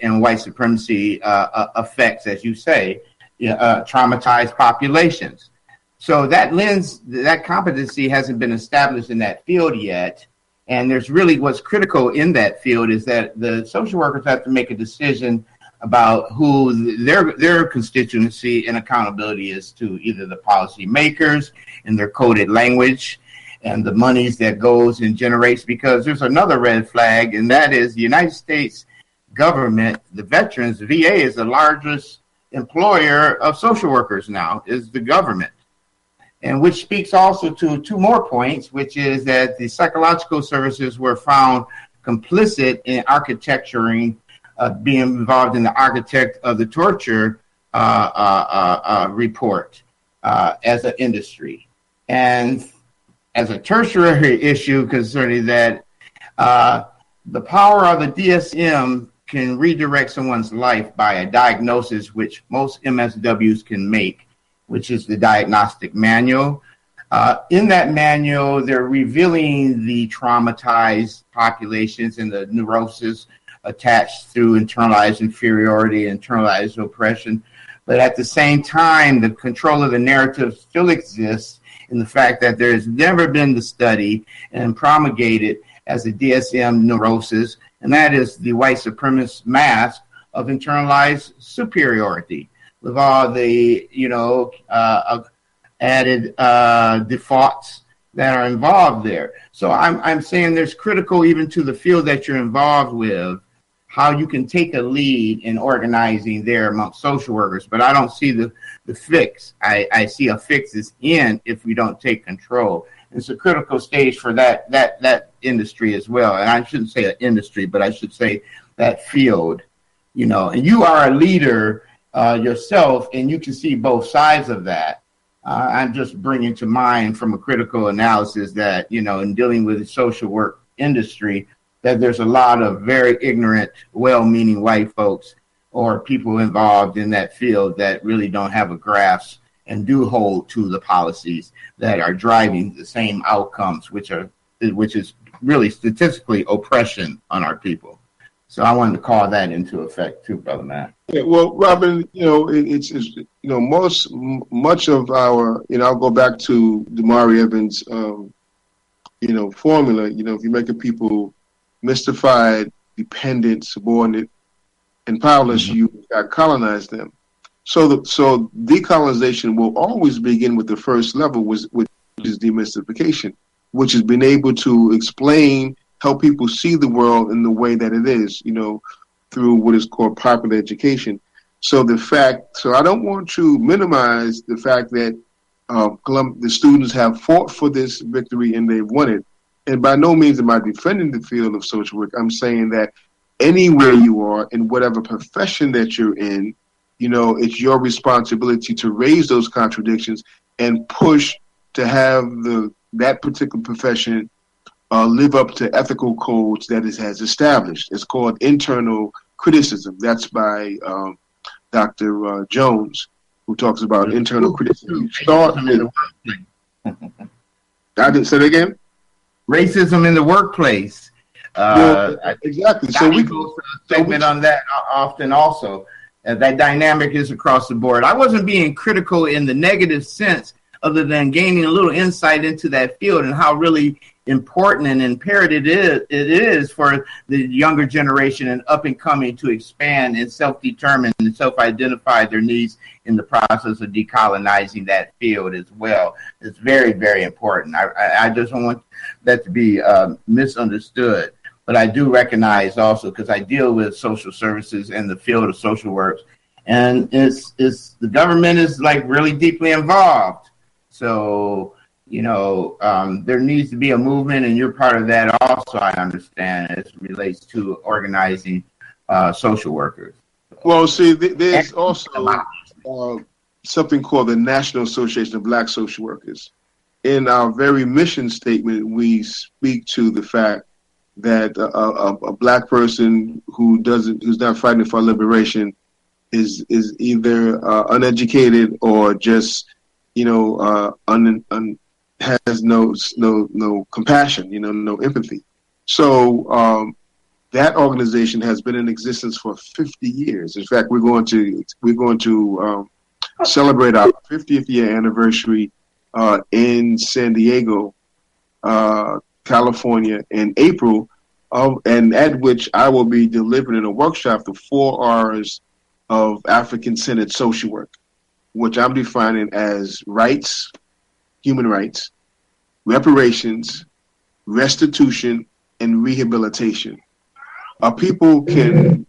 and white supremacy affects, as you say, traumatized populations. So that lens, that competency hasn't been established in that field yet. And there's really what's critical in that field is that the social workers have to make a decision about who their constituency and accountability is to, either the policy makers in their coded language and the monies that goes and generates. Because there's another red flag, and that is the United States government, the veterans, the VA is the largest employer of social workers now, is the government. And which speaks also to two more points, which is that the psychological services were found complicit in architecturing, being involved in the architect of the torture report as an industry. And as a tertiary issue concerning that, the power of the DSM can redirect someone's life by a diagnosis which most MSWs can make, which is the diagnostic manual. In that manual, they're revealing the traumatized populations and the neurosis attached through internalized inferiority, internalized oppression. But at the same time, the control of the narrative still exists in the fact that there has never been the study and promulgated as a DSM neurosis, and that is the white supremacist mask of internalized superiority with all the, added defaults that are involved there. So I'm saying there's critical even to the field that you're involved with, how you can take a lead in organizing there amongst social workers. But I don't see the fix. I see a fix is in if we don't take control. It's a critical stage for that industry as well. And I shouldn't say an industry, but I should say that field, and you are a leader yourself, and you can see both sides of that. I'm just bringing to mind from a critical analysis that, in dealing with the social work industry, that there's a lot of very ignorant, well-meaning white folks or people involved in that field that really don't have a grasp and do hold to the policies that are driving the same outcomes, which is really statistically oppression on our people. So I wanted to call that into effect too, Brother Matt. Yeah, well, Robin, it's much of our, I'll go back to Damari Evans, formula. If you make a people mystified, dependent, subordinate, and powerless, you got colonized them. So decolonization will always begin with the first level, which is demystification, which has been able to explain, help people see the world in the way that it is, through what is called popular education. So I don't want to minimize the fact that the students have fought for this victory and they've won it. And by no means am I defending the field of social work. I'm saying that anywhere you are, in whatever profession that you're in, it's your responsibility to raise those contradictions and push to have that particular profession live up to ethical codes that it has established. It's called internal criticism. That's by Dr. Jones, who talks about internal criticism. I didn't say that again. Racism in the workplace. Exactly. So we go through a statement on that often also. That dynamic is across the board. I wasn't being critical in the negative sense, other than gaining a little insight into that field and how really important and imperative it is for the younger generation and up and coming to expand and self-determine and self-identify their needs in the process of decolonizing that field as well. It's very, very important. I just don't want that to be misunderstood. But I do recognize also, because I deal with social services and the field of social work, and it's the government is like really deeply involved. So, there needs to be a movement, and you're part of that also, I understand, as it relates to organizing social workers. Well, see, there's also something called the National Association of Black Social Workers. In our very mission statement, we speak to the fact that a black person who's not fighting for liberation is either uneducated or just has no compassion, no empathy. So that organization has been in existence for 50 years. In fact, we're going to celebrate our 50th year anniversary in San Diego, California in April, and at which I will be delivering a workshop, the 4 R's of African-centered social work, which I'm defining as rights, human rights, reparations, restitution, and rehabilitation. People can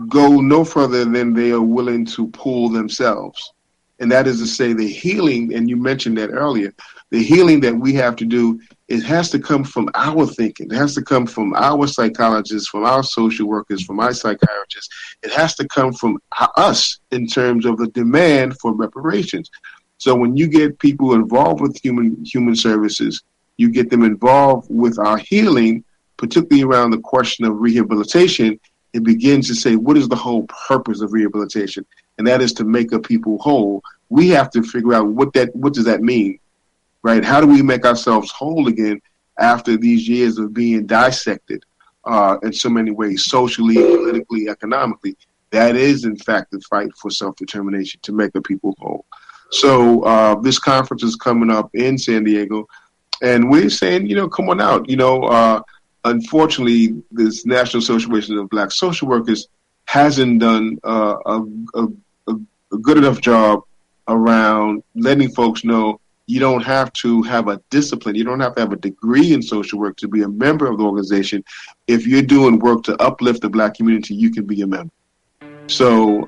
go no further than they are willing to pull themselves. And that is to say the healing, and you mentioned that earlier, the healing that we have to do it has to come from our thinking. It has to come from our psychologists, from our social workers, from our psychiatrists. It has to come from us in terms of the demand for reparations. So when you get people involved with human services, you get them involved with our healing, particularly around the question of rehabilitation, it begins to say, what is the whole purpose of rehabilitation? And that is to make a people whole. We have to figure out what does that mean, right? How do we make ourselves whole again after these years of being dissected in so many ways, socially, politically, economically? That is, in fact, the fight for self-determination, to make a people whole. So this conference is coming up in San Diego, and we're saying, come on out. Unfortunately, this National Association of Black Social Workers hasn't done a good enough job around letting folks know you don't have to have a discipline. You don't have to have a degree in social work to be a member of the organization. If you're doing work to uplift the Black community, you can be a member. So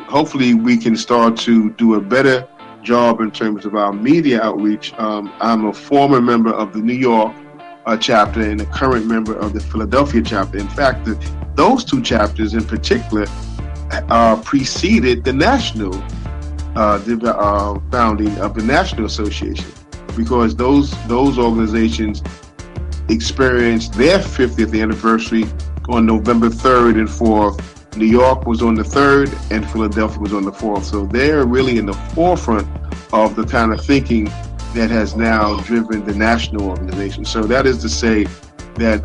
hopefully we can start to do a better job in terms of our media outreach. I'm a former member of the New York chapter and a current member of the Philadelphia chapter. In fact, those two chapters in particular preceded the national founding of the National Association, because those organizations experienced their 50th anniversary on November 3rd and 4th. New York was on the 3rd and Philadelphia was on the 4th. So they're really in the forefront of the kind of thinking that has now driven the national organization. So that is to say that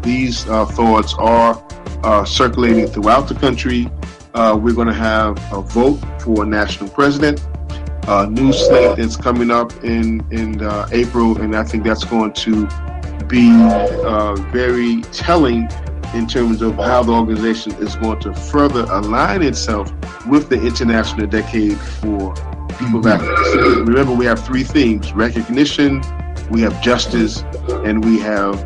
these thoughts are circulating throughout the country. We're going to have a vote for a national president. A new slate is coming up in April, and I think that's going to be very telling in terms of how the organization is going to further align itself with the International Decade for People Back. Remember, we have three themes: recognition, we have justice, and we have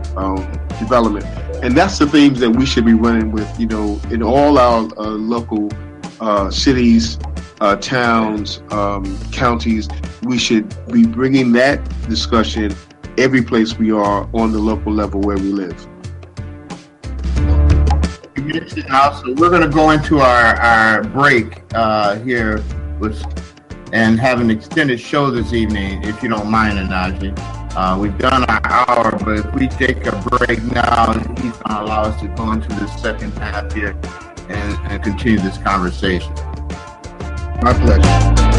development. And that's the themes that we should be running with, in all our local cities, towns, counties. We should be bringing that discussion every place we are on the local level where we live. Also, we're going to go into our break here and have an extended show this evening, if you don't mind, Onaje. We've done our hour, but if we take a break now, he's going to allow us to go into the second half here and continue this conversation. My pleasure.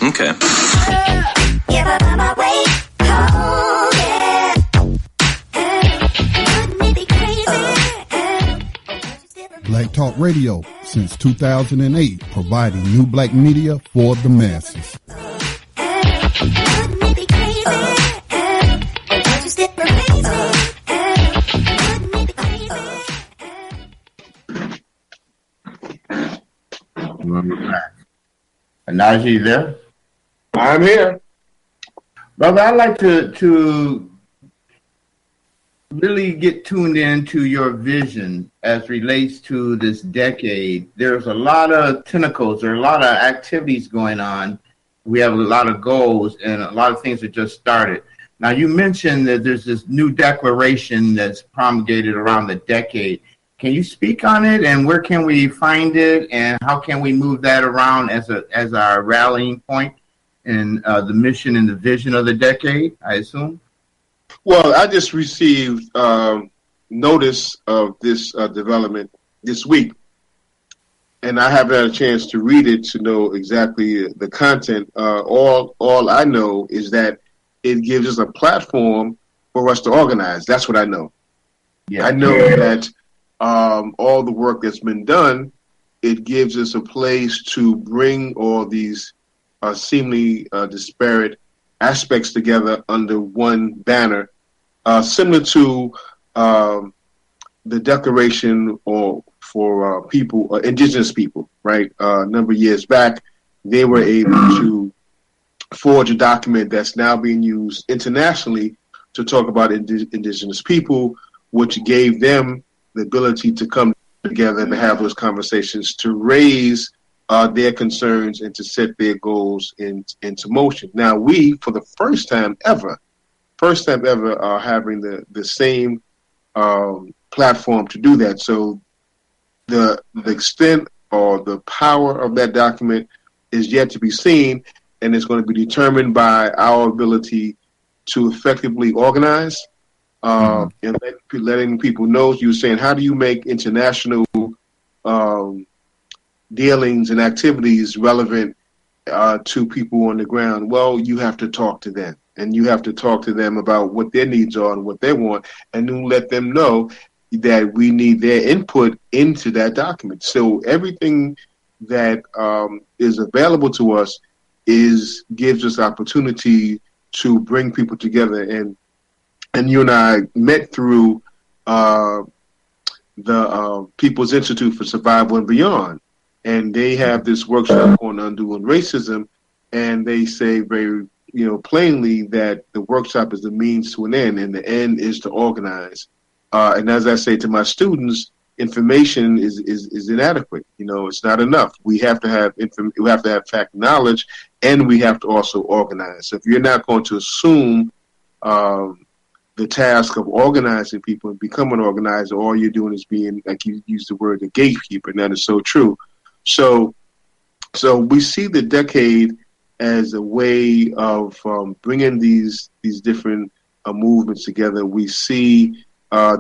Okay. Black Talk Radio since 2008, providing new black media for the masses. Onaje, you there? I'm here. Brother, I'd like to really get tuned into your vision as relates to this decade. There's a lot of tentacles, there are a lot of activities going on. We have a lot of goals and a lot of things that just started. Now, you mentioned that there's this new declaration that's promulgated around the decade. Can you speak on it, and where can we find it, and how can we move that around as our rallying point in the mission and the vision of the decade, I assume? Well, I just received notice of this development this week, and I haven't had a chance to read it to know exactly the content. All I know is that it gives us a platform for us to organize. That's what I know. Yeah. I know that all the work that's been done, it gives us a place to bring all these seemingly disparate aspects together under one banner, similar to the Declaration for people, indigenous people, right? A number of years back, they were able to forge a document that's now being used internationally to talk about indigenous people, which gave them the ability to come together and to have those conversations, to raise their concerns and to set their goals into motion. Now, we, for the first time ever, are having the same platform to do that. So the extent or the power of that document is yet to be seen, and it's going to be determined by our ability to effectively organize and letting people know. You were saying, how do you make international dealings and activities relevant to people on the ground? Well, you have to talk to them, and you have to talk to them about what their needs are and what they want, and then let them know that we need their input into that document. So everything that is available to us gives us opportunity to bring people together. And you and I met through the People's Institute for Survival and Beyond, and they have this workshop on undoing racism, and they say very plainly that the workshop is the means to an end, and the end is to organize. And as I say to my students, information is inadequate. It's not enough. We have to have fact knowledge, and we have to also organize. So if you're not going to assume the task of organizing people and become an organizer, all you're doing is being, like you used the word, a gatekeeper, and that is so true. So we see the decade as a way of bringing these different movements together. We see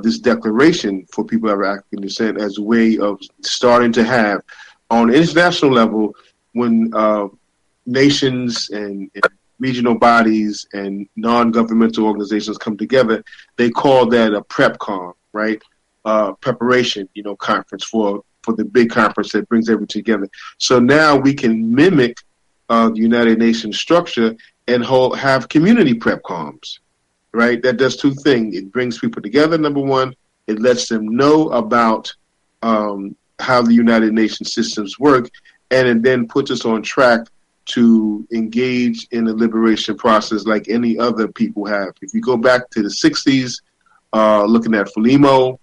this declaration for people of African descent as a way of starting to have, on an international level, when nations and regional bodies and non-governmental organizations come together, they call that a PrepCon, right? Preparation, conference for the big conference that brings everything together. So now we can mimic the United Nations structure and have community PrepCons. Right, that does two things. It brings people together. Number one, it lets them know about how the United Nations systems work, and it then puts us on track to engage in the liberation process like any other people have. If you go back to the 60s, looking at Frelimo,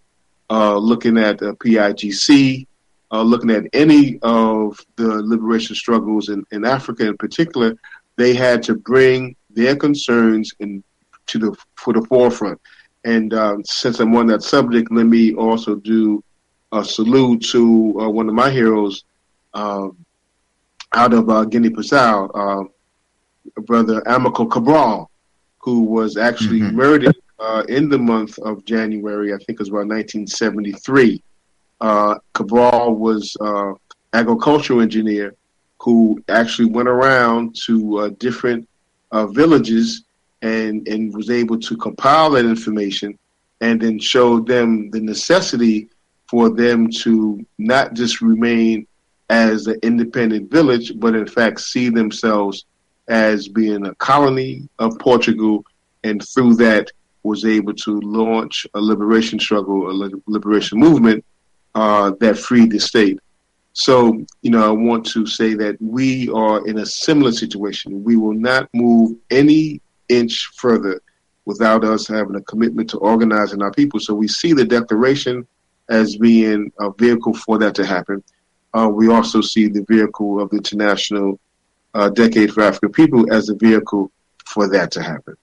looking at PIGC, looking at any of the liberation struggles in Africa in particular, they had to bring their concerns for the forefront. And since I'm on that subject, let me also do a salute to one of my heroes out of Guinea-Bissau, Brother Amilcar Cabral, who was actually murdered in the month of January. I think it was about 1973. Cabral was an agricultural engineer who actually went around to different villages and was able to compile that information and then show them the necessity for them to not just remain as an independent village, but in fact see themselves as being a colony of Portugal, and through that was able to launch a liberation struggle, a liberation movement that freed the state. So, I want to say that we are in a similar situation. We will not move any inch further without us having a commitment to organizing our people. So we see the declaration as being a vehicle for that to happen. We also see the vehicle of the International Decade for African People as a vehicle for that to happen.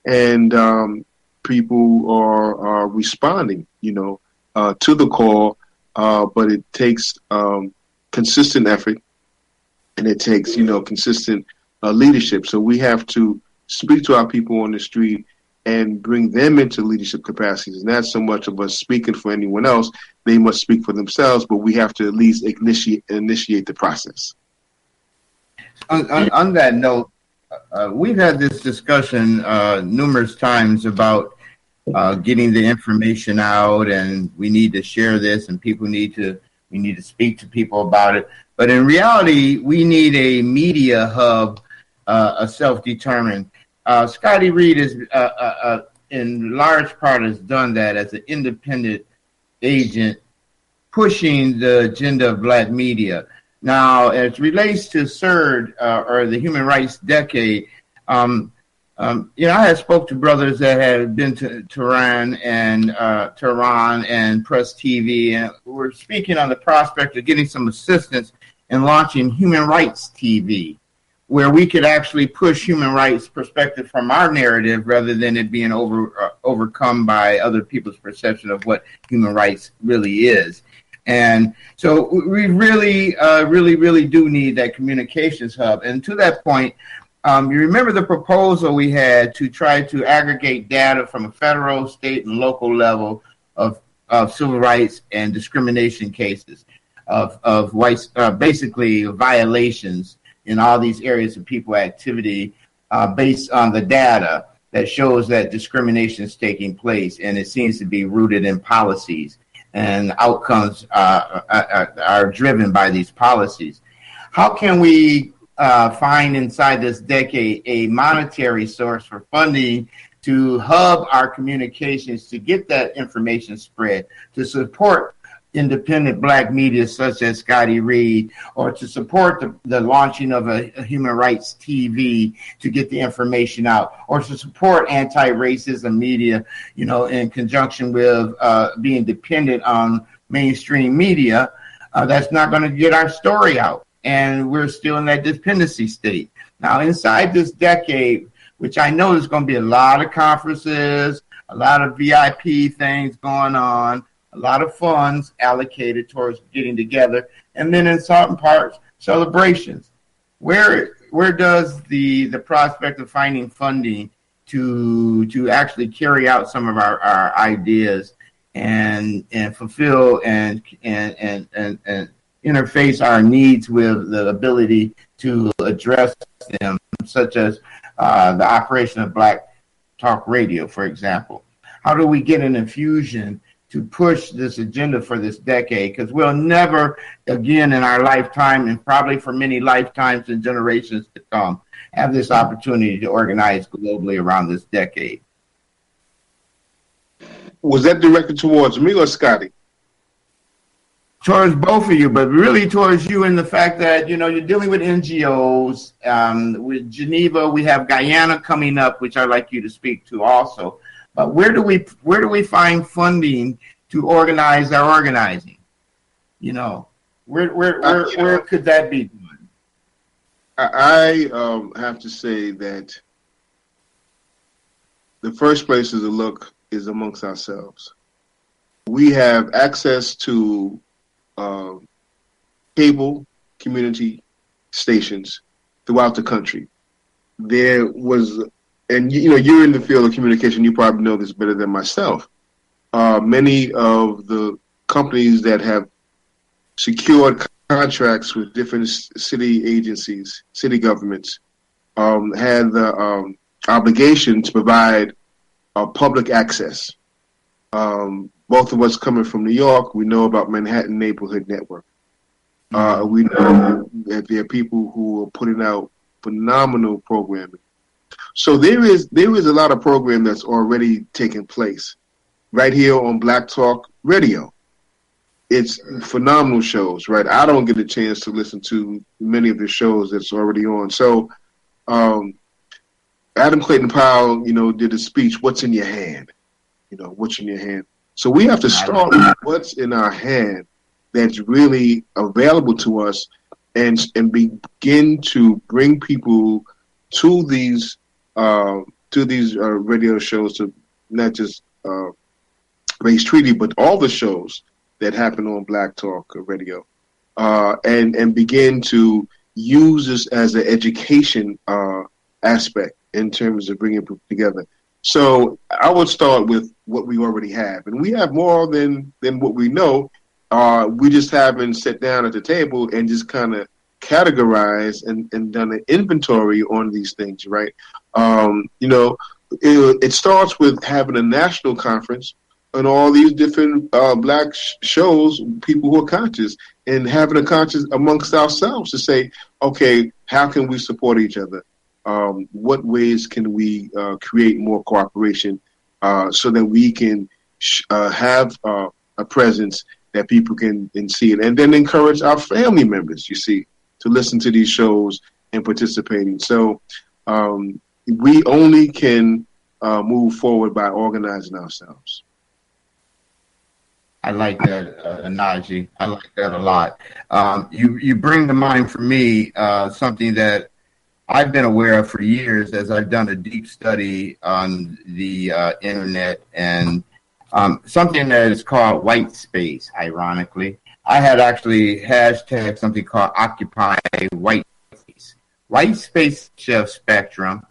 And people are responding, to the call, but it takes consistent effort, and it takes, consistent leadership. So we have to speak to our people on the street and bring them into leadership capacities. It's not so much of us speaking for anyone else. They must speak for themselves, but we have to at least initiate the process. On that note, we've had this discussion numerous times about getting the information out, and we need to share this, and we need to speak to people about it. But in reality, we need a media hub, a self-determined. Scotty Reed is in large part has done that as an independent agent pushing the agenda of black media. Now, as it relates to CERD, or the Human Rights Decade, I had spoke to brothers that had been to Tehran and Press TV, and we're speaking on the prospect of getting some assistance in launching Human Rights TV, where we could actually push human rights perspective from our narrative rather than it being overcome by other people's perception of what human rights really is. And so we really do need that communications hub. And to that point, you remember the proposal we had to try to aggregate data from a federal, state, and local level of civil rights and discrimination cases of whites, basically violations in all these areas of people activity, based on the data that shows that discrimination is taking place, and it seems to be rooted in policies, and outcomes are driven by these policies. How can we find inside this decade a monetary source for funding to hub our communications, to get that information spread, to support independent black media such as Scotty Reed, or to support the launching of a human rights TV to get the information out, or to support anti-racism media, in conjunction with being dependent on mainstream media that's not going to get our story out. And we're still in that dependency state. Now, inside this decade, which I know there's going to be a lot of conferences, a lot of VIP things going on, a lot of funds allocated towards getting together, and then in certain parts, celebrations. Where does the prospect of finding funding to actually carry out some of our ideas and fulfill and interface our needs with the ability to address them, such as the operation of Black Talk Radio, for example? How do we get an infusion to push this agenda for this decade? Because we'll never again in our lifetime, and probably for many lifetimes and generations to come, have this opportunity to organize globally around this decade. Was that directed towards me or Scotty? Towards both of you, but really towards you, in the fact that, you're dealing with NGOs. With Geneva, we have Guyana coming up, which I'd like you to speak to also. But where do we find funding to organize our organizing? Where could that be done? I have to say that the first place to look is amongst ourselves. We have access to cable community stations throughout the country. There was. And, you're in the field of communication. You probably know this better than myself. Many of the companies that have secured contracts with different city agencies, city governments, had the obligation to provide public access. Both of us coming from New York, we know about Manhattan Neighborhood Network. We know that there are people who are putting out phenomenal programming. So there is a lot of program that's already taking place right here on Black Talk Radio. It's phenomenal shows, right? I don't get a chance to listen to many of the shows that's already on. So Adam Clayton Powell, did a speech, "What's in your hand?" What's in your hand? So we have to start with what's in our hand that's really available to us, and begin to bring people to these radio shows, to not just Race Treaty, but all the shows that happen on Black Talk Radio, and begin to use this as an education aspect in terms of bringing people together. So I would start with what we already have, and we have more than what we know. We just haven't sat down at the table and just kind of categorized and done an inventory on these things, right? It starts with having a national conference on all these different black shows, people who are conscious, and having a conscience amongst ourselves to say, okay, how can we support each other? What ways can we create more cooperation so that we can have a presence that people can see it, and then encourage our family members, you see, to listen to these shows and participating. So we only can move forward by organizing ourselves. I like that, Onaje. I like that a lot. You bring to mind for me something that I've been aware of for years as I've done a deep study on the internet, and something that is called white space, ironically. I had actually hashtag something called Occupy White Space. White space spectrum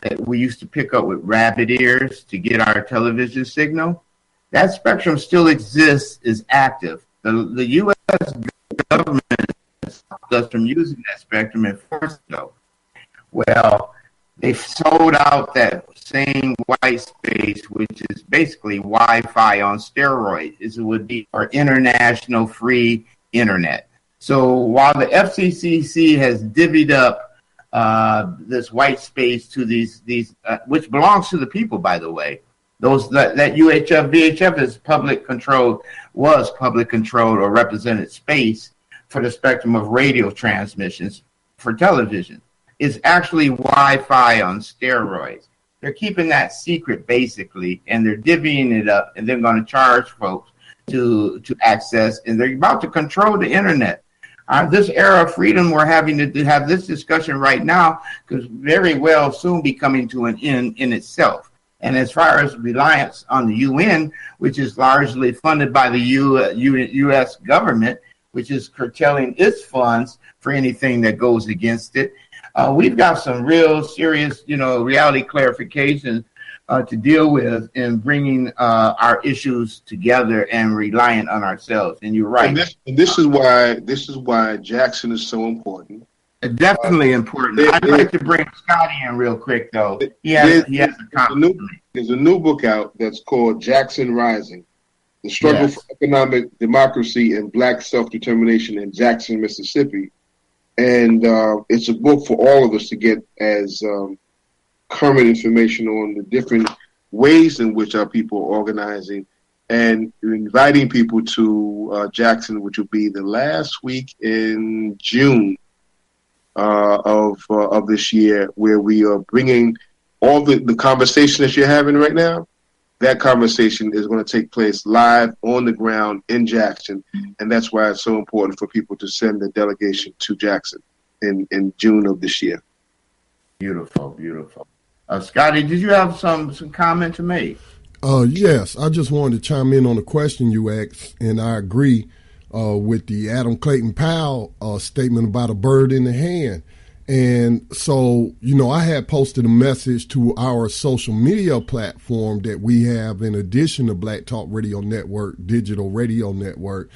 that we used to pick up with rabbit ears to get our television signal. That spectrum still exists, is active. The U.S. government stopped us from using that spectrum and forced it though. Well, they've sold out that same white space, which is basically Wi-Fi on steroids. It would be our international free internet. So while the FCCC has divvied up this white space to these which belongs to the people, by the way, those that UHF, VHF is was public controlled or represented space for the spectrum of radio transmissions for television. Is actually Wi-Fi on steroids. They're keeping that secret basically, and they're divvying it up, and they're going to charge folks to access, and they're about to control the internet. This era of freedom, we're having to have this discussion right now, because very well soon be coming to an end in itself. And as far as reliance on the UN, which is largely funded by the U.S. government, which is curtailing its funds for anything that goes against it, we've got some real serious, reality clarification to deal with in bringing our issues together and reliant on ourselves. And you're right. And this is why Jackson is so important. Definitely important. I'd like to bring Scotty in real quick, though. There's a new book out that's called Jackson Rising: The Struggle for Economic Democracy and Black Self-Determination in Jackson, Mississippi. And it's a book for all of us to get as current information on the different ways in which our people are organizing, and inviting people to Jackson, which will be the last week in June of this year, where we are bringing all the conversation that you're having right now. That conversation is going to take place live on the ground in Jackson, and that's why it's so important for people to send a delegation to Jackson in June of this year. Beautiful, beautiful. Scotty, did you have some comment to make? Yes, I just wanted to chime in on the question you asked, and I agree with the Adam Clayton Powell statement about a bird in the hand. And so, I had posted a message to our social media platform that we have in addition to Black Talk Radio Network, Digital Radio Network,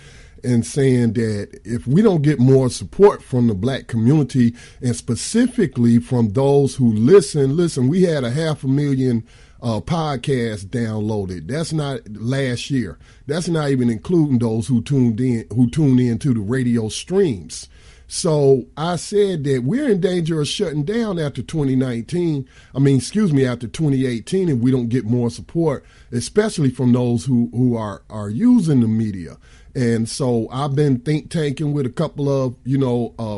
and saying that if we don't get more support from the Black community, and specifically from those who listen, we had 500,000 podcasts downloaded. That's not last year. That's not even including those who tune in to the radio streams. So I said that we're in danger of shutting down after 2018, if we don't get more support, especially from those who are using the media. And so I've been think tanking with a couple of,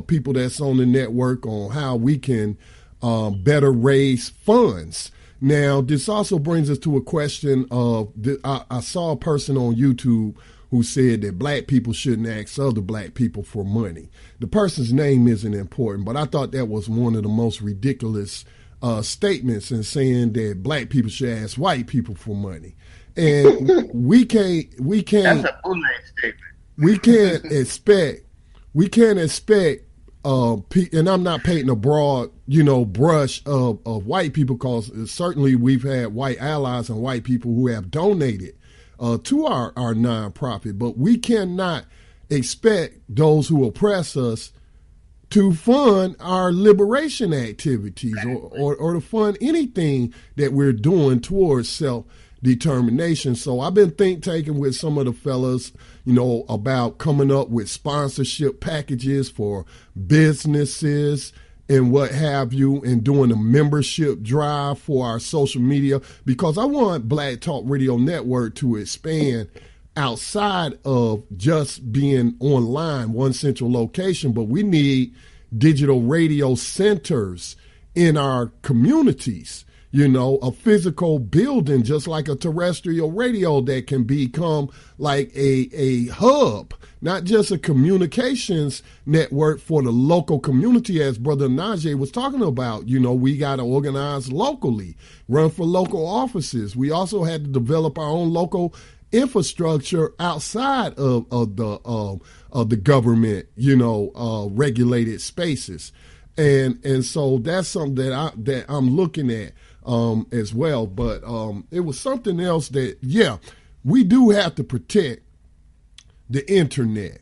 people that's on the network on how we can better raise funds. Now, this also brings us to a question of, I saw a person on YouTube who said that Black people shouldn't ask other Black people for money. The person's name isn't important, but I thought that was one of the most ridiculous statements in saying that Black people should ask white people for money. And we can't. That's a bullying statement. We can't expect, and I'm not painting a broad, brush of white people, because certainly we've had white allies and white people who have donated to our nonprofit, but we cannot expect those who oppress us to fund our liberation activities or to fund anything that we're doing towards self-determination. So I've been tanking with some of the fellas, about coming up with sponsorship packages for businesses and what have you, and doing a membership drive for our social media, because I want Black Talk Radio Network to expand outside of just being online, one central location, but we need digital radio centers in our communities, a physical building, just like a terrestrial radio that can become like a hub, not just a communications network for the local community, as Brother Onaje was talking about. We got to organize locally, run for local offices. We also had to develop our own local infrastructure outside of the government, regulated spaces. And so that's something that I'm looking at as well. But it was something else that, we do have to protect the internet.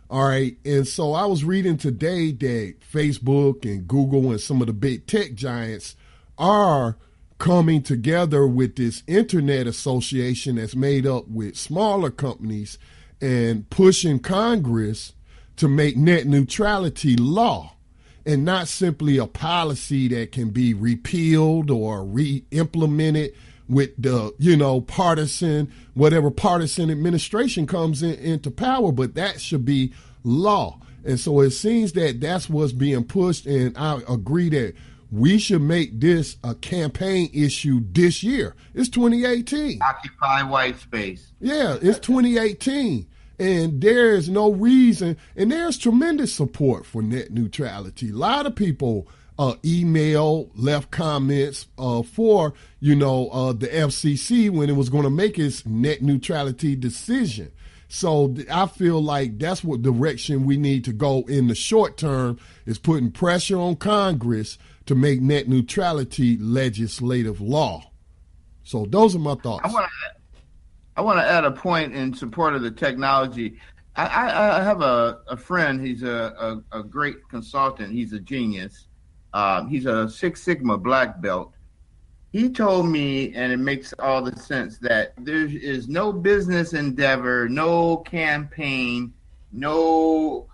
All right. And so I was reading today that Facebook and Google and some of the big tech giants are coming together with this internet association that's made up with smaller companies and pushing Congress to make net neutrality law, and not simply a policy that can be repealed or re-implemented with the, whatever partisan administration comes into power, but that should be law. And so it seems that that's what's being pushed, and I agree that we should make this a campaign issue this year. It's 2018. Occupy white space. Yeah, it's 2018. And there is no reason, and there's tremendous support for net neutrality. A lot of people left comments for, the FCC when it was going to make its net neutrality decision. So I feel like that's what direction we need to go in the short term, is putting pressure on Congress to make net neutrality legislative law. So those are my thoughts. I want to add a point in support of the technology. I have a friend. He's a great consultant. He's a genius. He's a Six Sigma black belt. He told me, and it makes all the sense, that there is no business endeavor, no campaign, no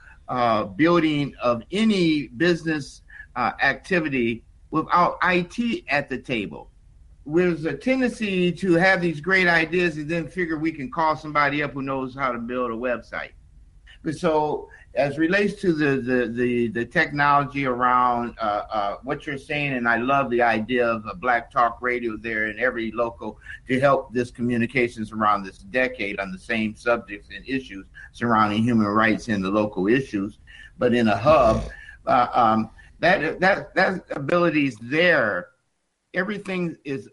building of any business activity without IT at the table. There's a tendency to have these great ideas and then figure we can call somebody up who knows how to build a website. But so as relates to the technology around what you're saying, and I love the idea of a Black Talk Radio there in every local to help this communications around this decade on the same subjects and issues surrounding human rights and the local issues, but in a hub, that ability is there. Everything is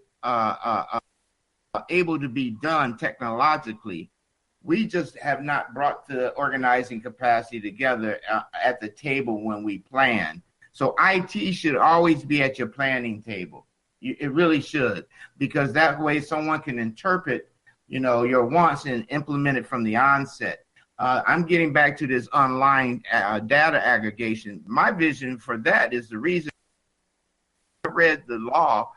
able to be done technologically. We just have not brought the organizing capacity together at the table when we plan. So IT should always be at your planning table. It really should, because that way someone can interpret, your wants and implement it from the onset. I'm getting back to this online data aggregation. My vision for that is the reason I read the law,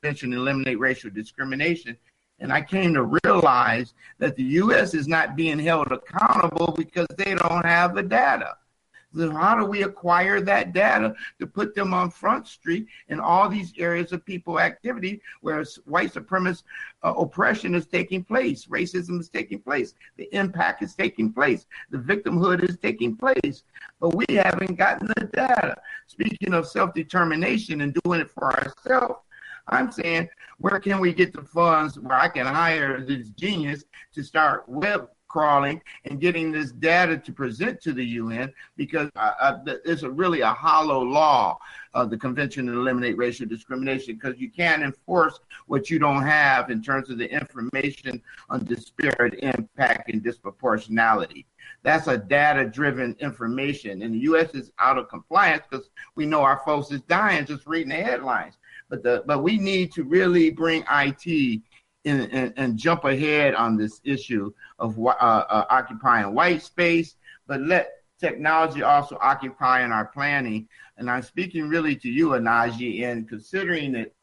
mentioned eliminate racial discrimination, and I came to realize that the U.S. is not being held accountable because they don't have the data. So how do we acquire that data to put them on Front Street in all these areas of people activity where white supremacist oppression is taking place, racism is taking place, the impact is taking place, the victimhood is taking place, but we haven't gotten the data. Speaking of self-determination and doing it for ourselves, I'm saying, where can we get the funds where I can hire this genius to start web crawling and getting this data to present to the UN, because it's really a hollow law of the Convention to Eliminate Racial Discrimination, because you can't enforce what you don't have in terms of the information on disparate impact and disproportionality. That's a data-driven information, and the U.S. is out of compliance because we know our folks is dying just reading the headlines. But we need to really bring IT in and jump ahead on this issue of occupying white space, but let technology also occupy in our planning. And I'm speaking really to you, Onaje, in considering it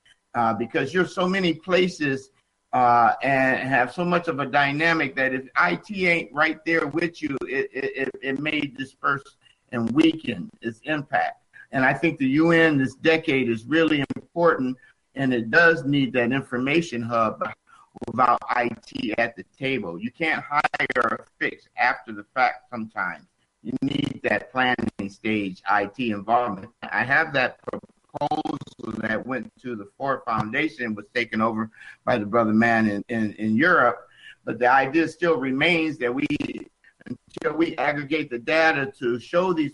because you're so many places and have so much of a dynamic that if IT ain't right there with you, it may disperse and weaken its impact. And I think the UN this decade is really important, and it does need that information hub. without IT at the table. You can't hire a fix after the fact sometimes. You need that planning stage IT involvement. I have that proposal that went to the Ford Foundation, was taken over by the brother man in Europe. But the idea still remains that until we aggregate the data to show these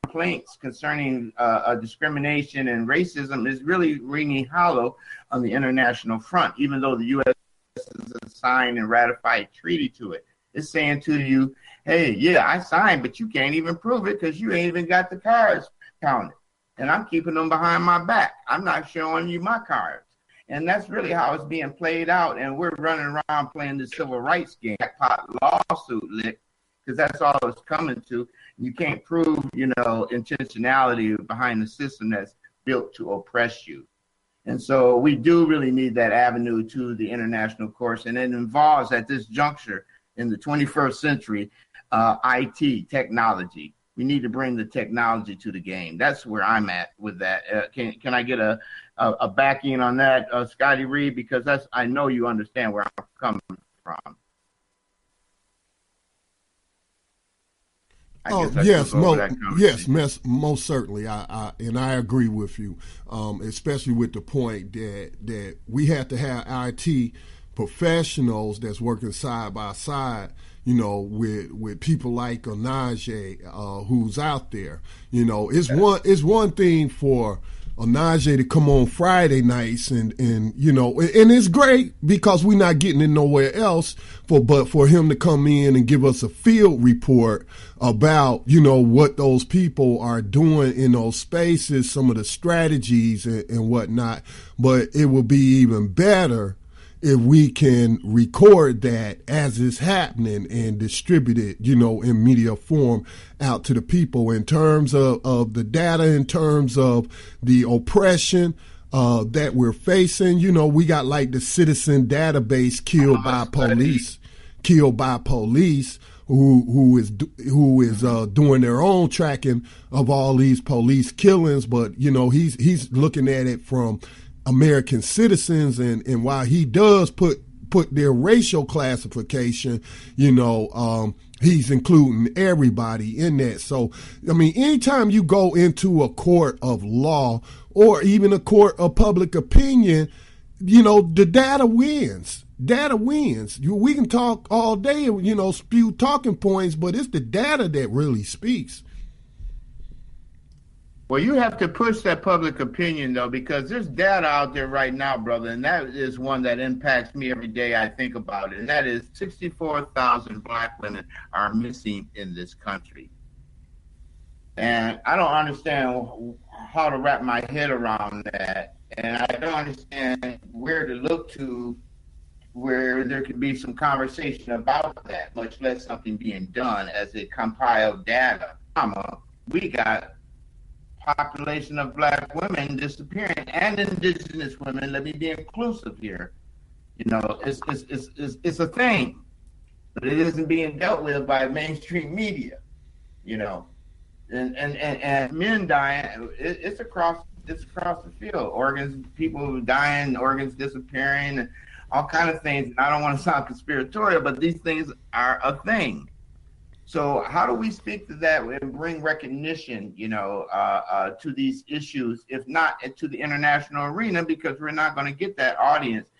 complaints concerning discrimination and racism, is really ringing hollow on the international front, even though the U.S. has signed and ratified a treaty to it. It's saying to you, hey, yeah, I signed, but you can't even prove it because you ain't even got the cards counted. And I'm keeping them behind my back. I'm not showing you my cards. And that's really how it's being played out. And we're running around playing the civil rights game, jackpot lawsuit lick, because that's all it's coming to. You can't prove, intentionality behind the system that's built to oppress you. And so we do really need that avenue to the international courts. And it involves, at this juncture in the 21st century, IT, technology. We need to bring the technology to the game. That's where I'm at with that. Can I get a backing on that, Scotty Reed? Because I know you understand where I'm coming from. Most certainly. I agree with you, especially with the point that we have to have IT professionals that's working side by side, with people like Onaje, who's out there. It's one thing for Onaje to come on Friday nights and it's great because we're not getting it nowhere else, but for him to come in and give us a field report about, what those people are doing in those spaces, some of the strategies and whatnot. But it will be even better if we can record that as it's happening and distribute it, in media form out to the people in terms of the data, in terms of the oppression that we're facing. We got like the citizen database killed by police who is doing their own tracking of all these police killings. But, he's looking at it from American citizens, and while he does put their racial classification, he's including everybody in that. So, anytime you go into a court of law or even a court of public opinion, the data wins. Data wins. We can talk all day, spew talking points, but it's the data that really speaks. Well, you have to push that public opinion, though, because there's data out there right now, brother, and that is one that impacts me every day I think about it, and that is 64,000 Black women are missing in this country. And I don't understand how to wrap my head around that, and I don't understand where to look to where there could be some conversation about that, much less something being done as it compiled data. We got population of Black women disappearing, and indigenous women. Let me be inclusive here. It's a thing, but it isn't being dealt with by mainstream media. And men dying. It's across the field. People dying, organs disappearing, and all kind of things. And I don't want to sound conspiratorial, but these things are a thing. So how do we speak to that and bring recognition, to these issues, if not to the international arena, because we're not going to get that audience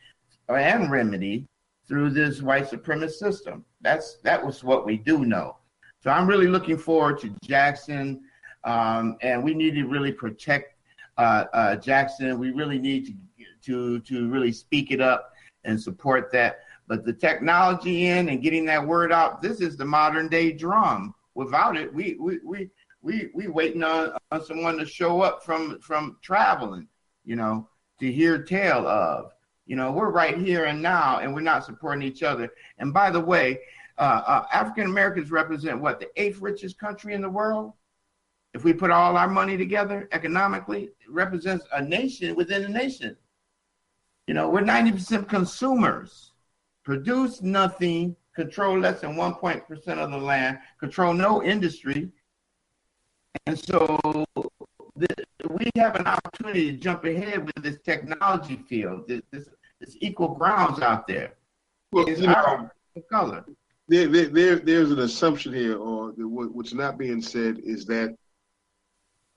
and remedy through this white supremacist system. That was what we do know. So I'm really looking forward to Jackson, and we need to really protect Jackson. We really need to really speak it up and support that. But the technology in and getting that word out, this is the modern day drum. Without it, we waiting on someone to show up from traveling, to hear tale of. We're right here and now, and we're not supporting each other. And by the way, African Americans represent what, the 8th richest country in the world? If we put all our money together economically, it represents a nation within a nation. We're 90% consumers. Produce nothing, control less than 1% of the land, control no industry. And so we have an opportunity to jump ahead with this technology field, this equal grounds out there. Well, It's you know, color. there's an assumption here, or what's not being said is that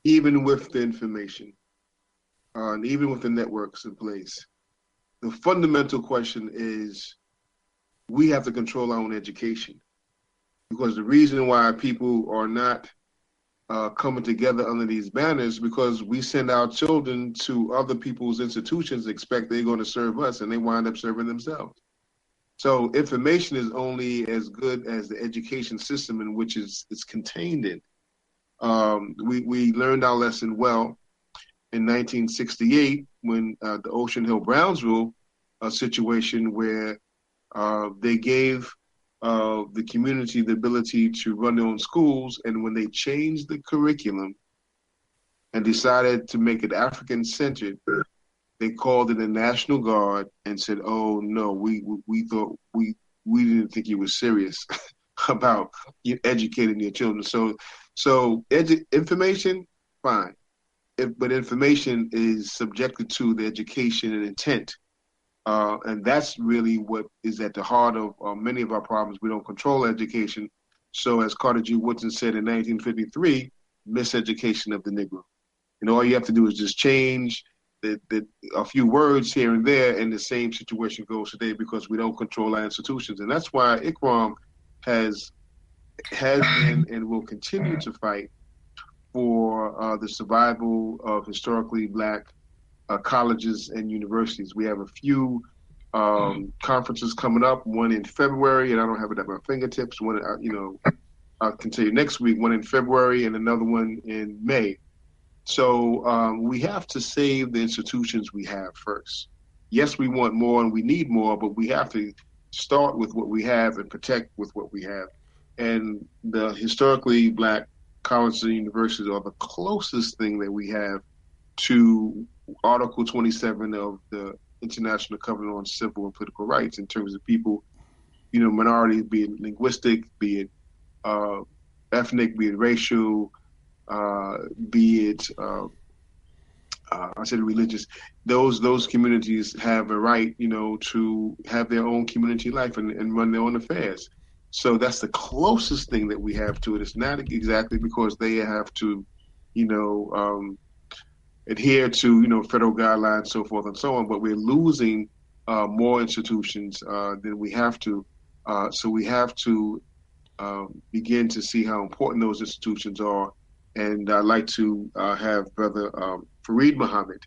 even with the information, and even with the networks in place, the fundamental question is we have to control our own education. Because the reason why people are not coming together under these banners because we send our children to other people's institutions, expect they're going to serve us, and they wind up serving themselves. So information is only as good as the education system in which it's contained in. We learned our lesson well in 1968 when the Ocean Hill-Brownsville situation where they gave the community the ability to run their own schools, and when they changed the curriculum and decided to make it African-centered, they called in the National Guard and said, "Oh no, we thought we didn't think you were serious about educating your children." So information, fine, but information is subjected to the education and intent, and that's really what is at the heart of many of our problems. We don't control education. So, as Carter G. Woodson said in 1953, miseducation of the Negro. And all you have to do is just change a few words here and there, and the same situation goes today because we don't control our institutions. And that's why ICROM has been and will continue to fight for the survival of historically Black colleges and universities. We have a few conferences coming up, one in February, and I don't have it at my fingertips. One, I can tell you next week, one in February and another one in May. So we have to save the institutions we have first. Yes, we want more and we need more, but we have to start with what we have and protect with what we have. And the historically Black colleges and universities are the closest thing that we have to Article 27 of the International Covenant on Civil and Political Rights in terms of people, minorities, be it linguistic, be it ethnic, be it racial, be it I said religious. Those communities have a right, to have their own community life and run their own affairs. So that's the closest thing that we have to it. It's not exactly because they have to, adhere to, federal guidelines, so forth and so on, but we're losing more institutions than we have to. So we have to begin to see how important those institutions are. And I'd like to have Brother Fareed Muhammad,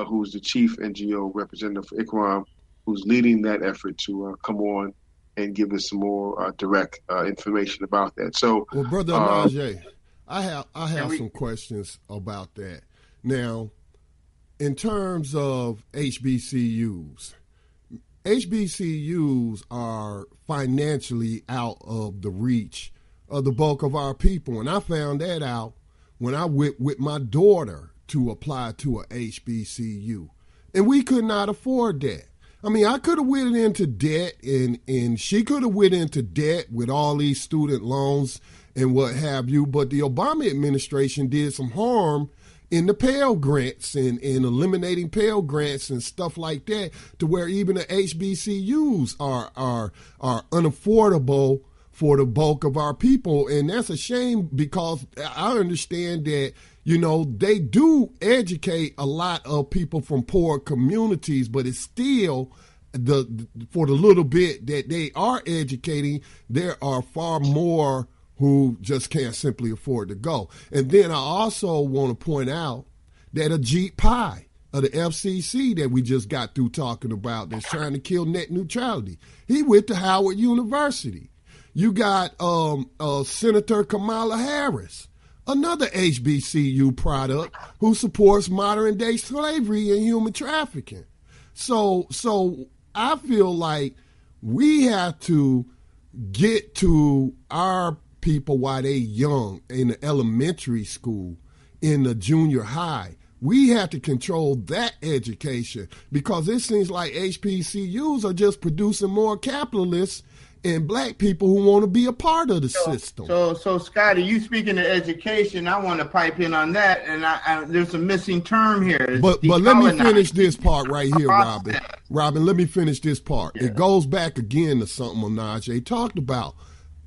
who's the Chief NGO representative for ICROM, who's leading that effort to come on and give us some more direct information about that. So, well, Brother Onaje, I have some questions about that. Now, in terms of HBCUs are financially out of the reach of the bulk of our people. And I found that out when I went with my daughter to apply to a HBCU. And we could not afford that. I mean, I could have went into debt and she could have went into debt with all these student loans and what have you. But the Obama administration did some harm in the Pell Grants and eliminating Pell Grants and stuff like that, to where even the HBCUs are unaffordable for the bulk of our people. And that's a shame, because I understand that, they do educate a lot of people from poor communities, but it's still for the little bit that they are educating, there are far more who just can't simply afford to go. And then I also want to point out that Ajit Pai of the FCC that we just got through talking about, that's trying to kill net neutrality, he went to Howard University. You got Senator Kamala Harris, another HBCU product, who supports modern day slavery and human trafficking. So I feel like we have to get to our people while they young in the elementary school, in the junior high. We have to control that education, because it seems like HBCUs are just producing more capitalists and black people who want to be a part of the system. So Scotty, you speaking of education, I want to pipe in on that, and there's a missing term here. But let me finish this part right here, Robin. Robin, let me finish this part. Yeah. It goes back again to something Onaje talked about.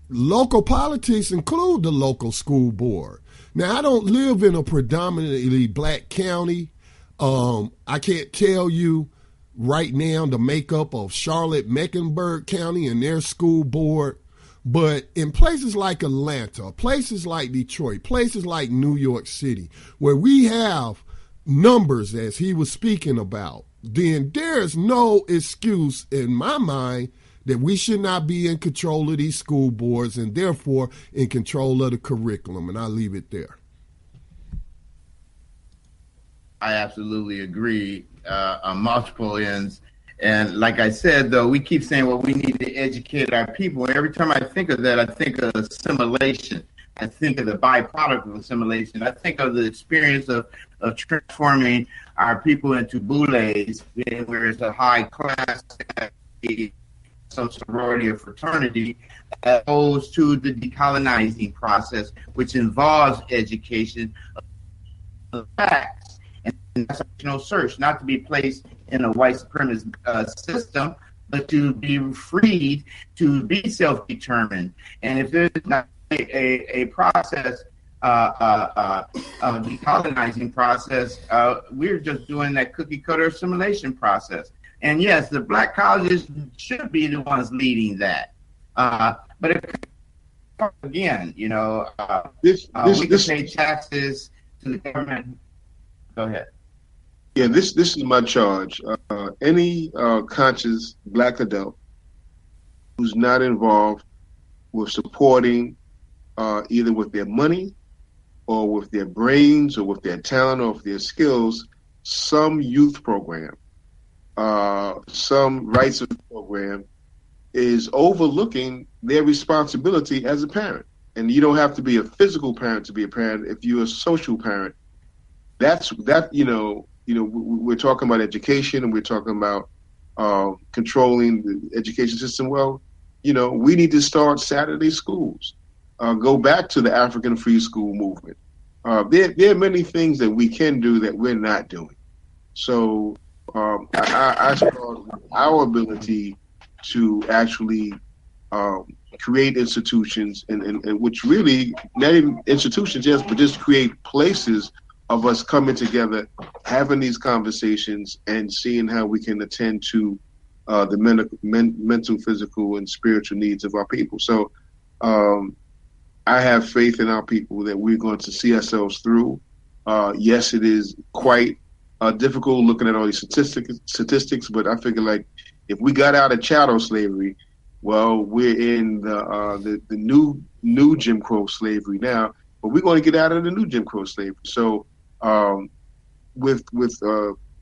Local politics include the local school board. Now, I don't live in a predominantly black county. I can't tell you right now the makeup of Charlotte-Mecklenburg County and their school board, but in places like Atlanta, places like Detroit, places like New York City, where we have numbers as he was speaking about, then there's no excuse in my mind that we should not be in control of these school boards and therefore in control of the curriculum. And I'll leave it there. I absolutely agree on multiple ends. And like I said, though, we keep saying, well, we need to educate our people. And every time I think of that, I think of assimilation. I think of the byproduct of assimilation. I think of the experience of transforming our people into boulets, where it's a high class, some sorority or fraternity, as opposed to the decolonizing process, which involves education of facts and national search, not to be placed in a white supremacist system, but to be freed to be self-determined. And if there's not a process, a decolonizing process, we're just doing that cookie cutter assimilation process. And yes, the black colleges should be the ones leading that. But again, we can pay taxes to the government. Go ahead. Yeah, this is my charge. Any conscious black adult who's not involved with supporting either with their money or with their brains or with their talent or with their skills, some youth program, some rights of program is overlooking their responsibility as a parent. And you don't have to be a physical parent to be a parent. If you're a social parent, we're talking about education and we're talking about controlling the education system. Well, we need to start Saturday schools, go back to the African free school movement. There are many things that we can do that we're not doing. So I start with our ability to actually create institutions and which really, not even institutions, yes, but just create places of us coming together, having these conversations, and seeing how we can attend to the mental, physical, and spiritual needs of our people. So I have faith in our people that we're going to see ourselves through. Yes, it is quite difficult looking at all these statistics, but I figure like if we got out of chattel slavery, well, we're in the new Jim Crow slavery now, but we're going to get out of the new Jim Crow slavery. So with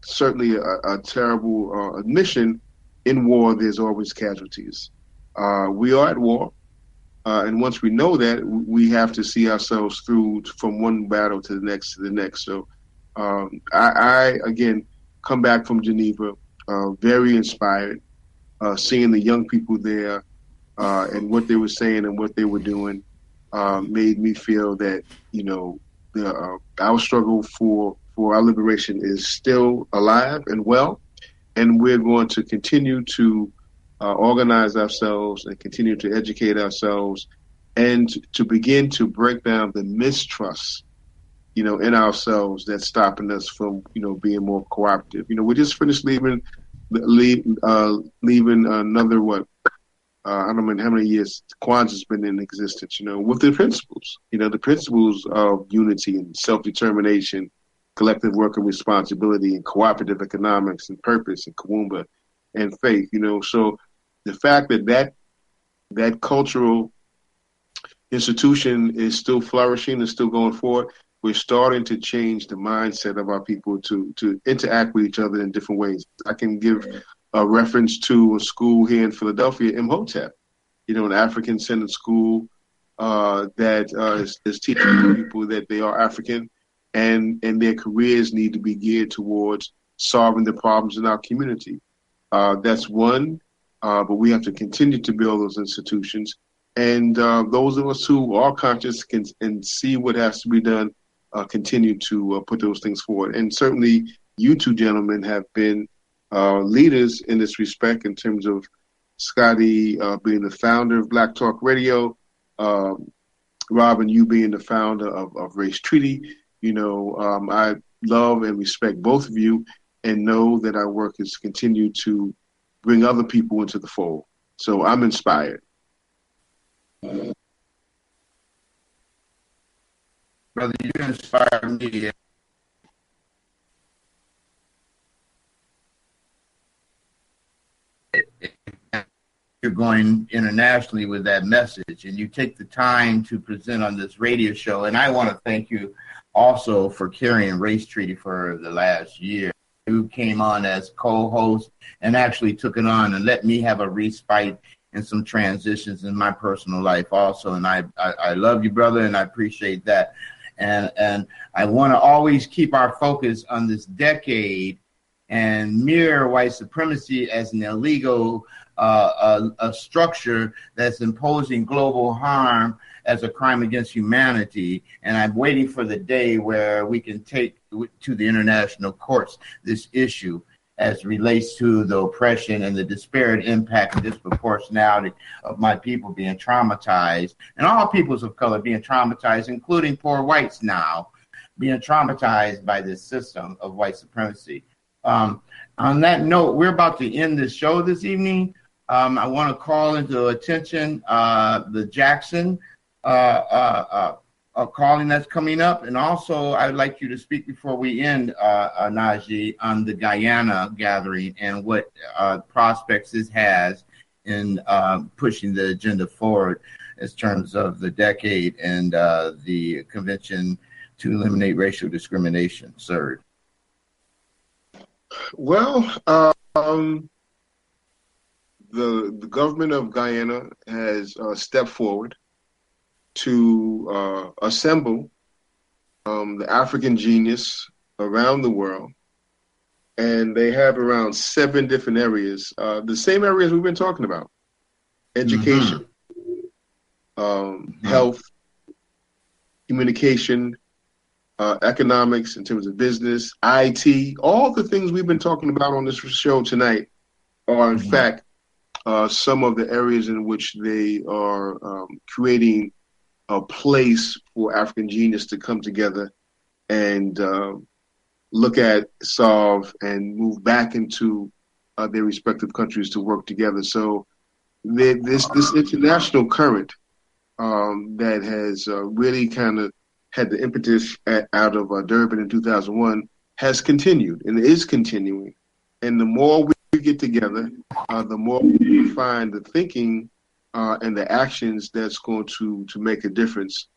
certainly a terrible admission, in war there's always casualties. We are at war, and once we know that, we have to see ourselves through from one battle to the next. So I again come back from Geneva very inspired, seeing the young people there and what they were saying and what they were doing made me feel that our struggle for our liberation is still alive and well, and we're going to continue to organize ourselves and continue to educate ourselves and to begin to break down the mistrust in ourselves that's stopping us from being more cooperative. We just finished leaving another I don't know how many years Kwanzaa's been in existence, with the principles, the principles of unity and self-determination, collective work and responsibility, and cooperative economics and purpose and Kawumba and faith, So the fact that cultural institution is still flourishing and still going forward, we're starting to change the mindset of our people to interact with each other in different ways. I can give a reference to a school here in Philadelphia, Imhotep, an African-centered school that is teaching people that they are African and their careers need to be geared towards solving the problems in our community. That's one but we have to continue to build those institutions. And those of us who are conscious and see what has to be done, continue to put those things forward. And certainly you two gentlemen have been leaders in this respect in terms of Scotty being the founder of Black Talk Radio, Robin, you being the founder of Race Treaty. I love and respect both of you and know that our work is to continue to bring other people into the fold. So I'm inspired. Brother, you inspire me. You're going internationally with that message, and you take the time to present on this radio show. And I want to thank you also for carrying Race Treaty for the last year. You came on as co-host and actually took it on and let me have a respite in some transitions in my personal life also. And I love you, brother, and I appreciate that. And I want to always keep our focus on this decade and mirror white supremacy as an illegal a structure that's imposing global harm as a crime against humanity. And I'm waiting for the day where we can take to the international courts this issue as relates to the oppression and the disparate impact and disproportionality of my people being traumatized, and all peoples of color being traumatized, including poor whites now, being traumatized by this system of white supremacy. On that note, we're about to end the show this evening. I want to call into attention the Jackson calling that's coming up. And also, I'd like you to speak before we end, Onaje, on the Guyana gathering and what prospects this has in pushing the agenda forward in terms of the decade and the Convention to Eliminate Racial Discrimination, CERD. Well, the government of Guyana has stepped forward to assemble the African genius around the world. And they have around 7 different areas, the same areas we've been talking about: education, health, communication, economics in terms of business, IT, all the things we've been talking about on this show tonight are in fact some of the areas in which they are creating a place for African genius to come together and look at, solve, and move back into their respective countries to work together. So this international current that has really kind of had the impetus out of Durban in 2001 has continued and is continuing. And the more we get together, the more we find the thinking and the actions that's going to make a difference.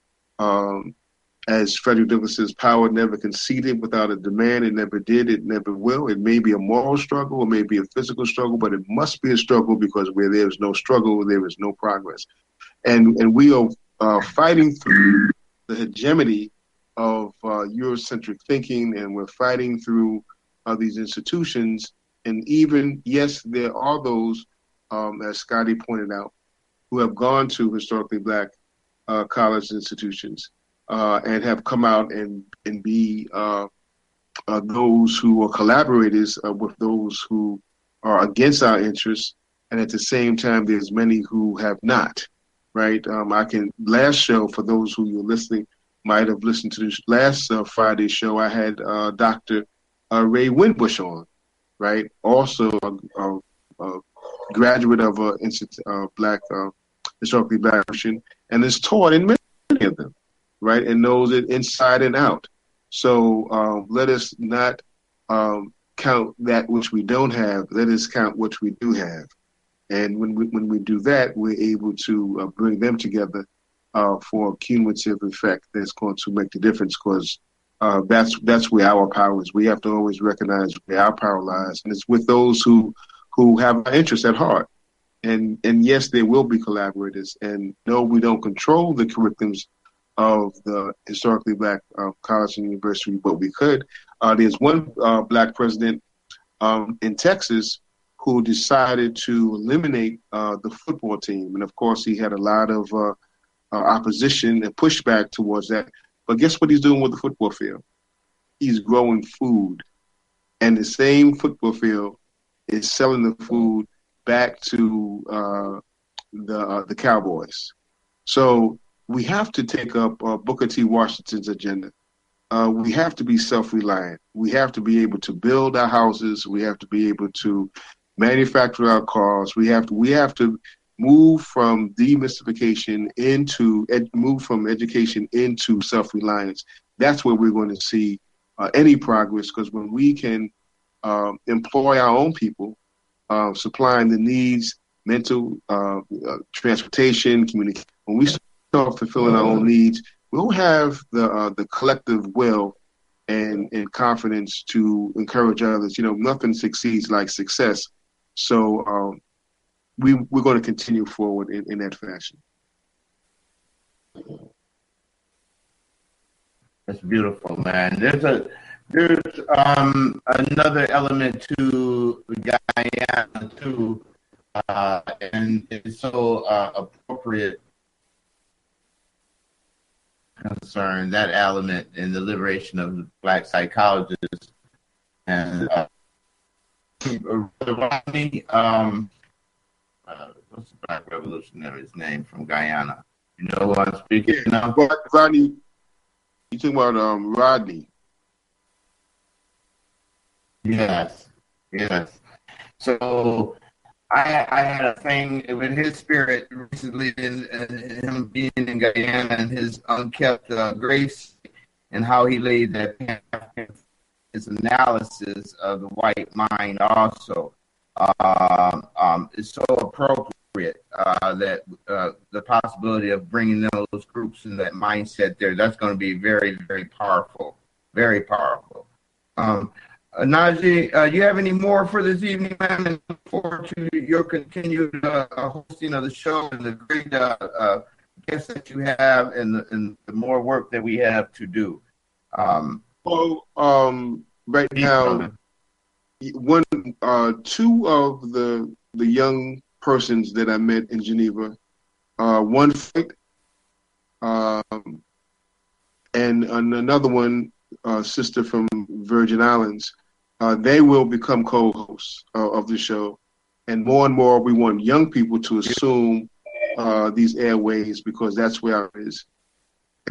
As Frederick Douglass says, power never conceded without a demand. It never did. It never will. It may be a moral struggle. It may be a physical struggle, but it must be a struggle, because where there is no struggle, there is no progress. And we are fighting through the hegemony of Eurocentric thinking, and we're fighting through these institutions. And even, yes, there are those, as Scotty pointed out, who have gone to historically Black college institutions and have come out and be those who are collaborators with those who are against our interests. And at the same time, there's many who have not, right? Last show, for those who you're listening, might have listened to this last Friday show, I had Dr. Ray Winbush on, right? Also a graduate of Black historically Black Christian, and is taught in many of them, right? And knows it inside and out. So let us not count that which we don't have. Let us count what we do have. And when we do that, we're able to bring them together for a cumulative effect that's going to make the difference, because that's where our power is. We have to always recognize where our power lies, and it's with those who have our interests at heart. And yes, there will be collaborators. And no, we don't control the curriculums of the historically Black college and university, but we could. There's one Black president in Texas who decided to eliminate the football team. And of course, he had a lot of opposition and pushback towards that. But guess what he's doing with the football field? He's growing food. And the same football field is selling the food back to the Cowboys. So we have to take up Booker T. Washington's agenda. We have to be self-reliant. We have to be able to build our houses. We have to be able to manufacture our cars. We have to move from demystification move from education into self-reliance. That's where we're going to see any progress, because when we can employ our own people, supplying the needs, mental, transportation, communication, when we start fulfilling our own needs, we'll have the collective will and confidence to encourage others. Nothing succeeds like success. So we're going to continue forward in that fashion. That's beautiful, man. There's another element to Guyana too, and it's so appropriate concern, that element in the liberation of the Black psychologists. And Rodney, what's the Black revolutionary's name from Guyana? You know who I'm speaking of? Rodney, you talking about Rodney? Yes. So I had a thing with his spirit recently, in him being in Guyana and his unkept grace, and how he laid that his analysis of the white mind also is so appropriate that the possibility of bringing those groups in that mindset there, that's going to be very, very powerful, very powerful. Onaje, you have any more for this evening, man? And look forward to your continued hosting of the show and the great guests that you have, and the more work that we have to do. Right now, two of the young persons that I met in Geneva, one fight, and another one, sister from Virgin Islands. They will become co-hosts of the show, and more we want young people to assume these airways, because that's where it is,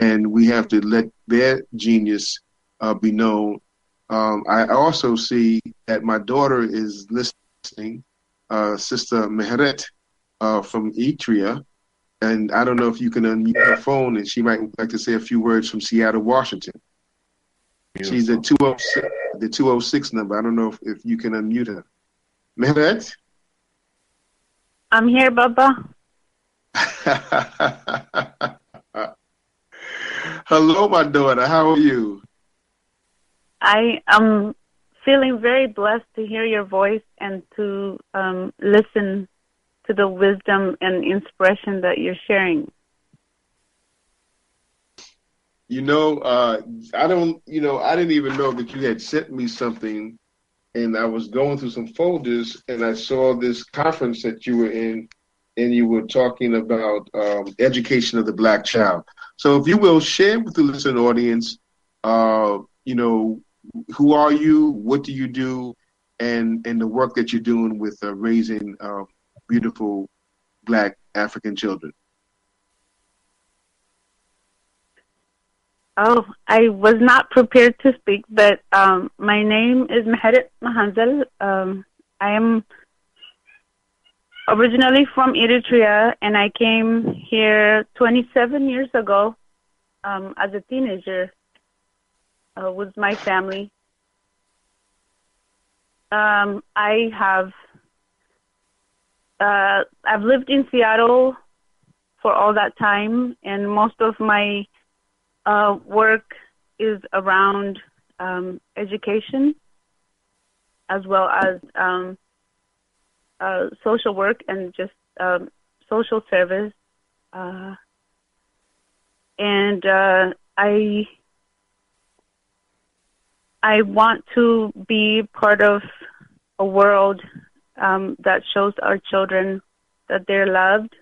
and we have to let their genius be known. I also see that my daughter is listening, Sister Mehret from Eritrea, and I don't know if you can unmute her phone, and she might like to say a few words from Seattle, Washington. Beautiful. She's at 206, the 206 number. I don't know if you can unmute her. Mehmet? I'm here, Baba. Hello, my daughter. How are you? I am feeling very blessed to hear your voice and to listen to the wisdom and inspiration that you're sharing. I didn't even know that you had sent me something, and I was going through some folders, and I saw this conference that you were in, and you were talking about education of the Black child. So if you will, share with the listening audience, who are you, what do you do, and the work that you're doing with raising beautiful Black African children. Oh, I was not prepared to speak, but my name is Mehret Mahanzal. I am originally from Eritrea, and I came here 27 years ago as a teenager with my family. I've lived in Seattle for all that time, and most of my work is around education, as well as social work and just social service. And I want to be part of a world that shows our children that they're loved,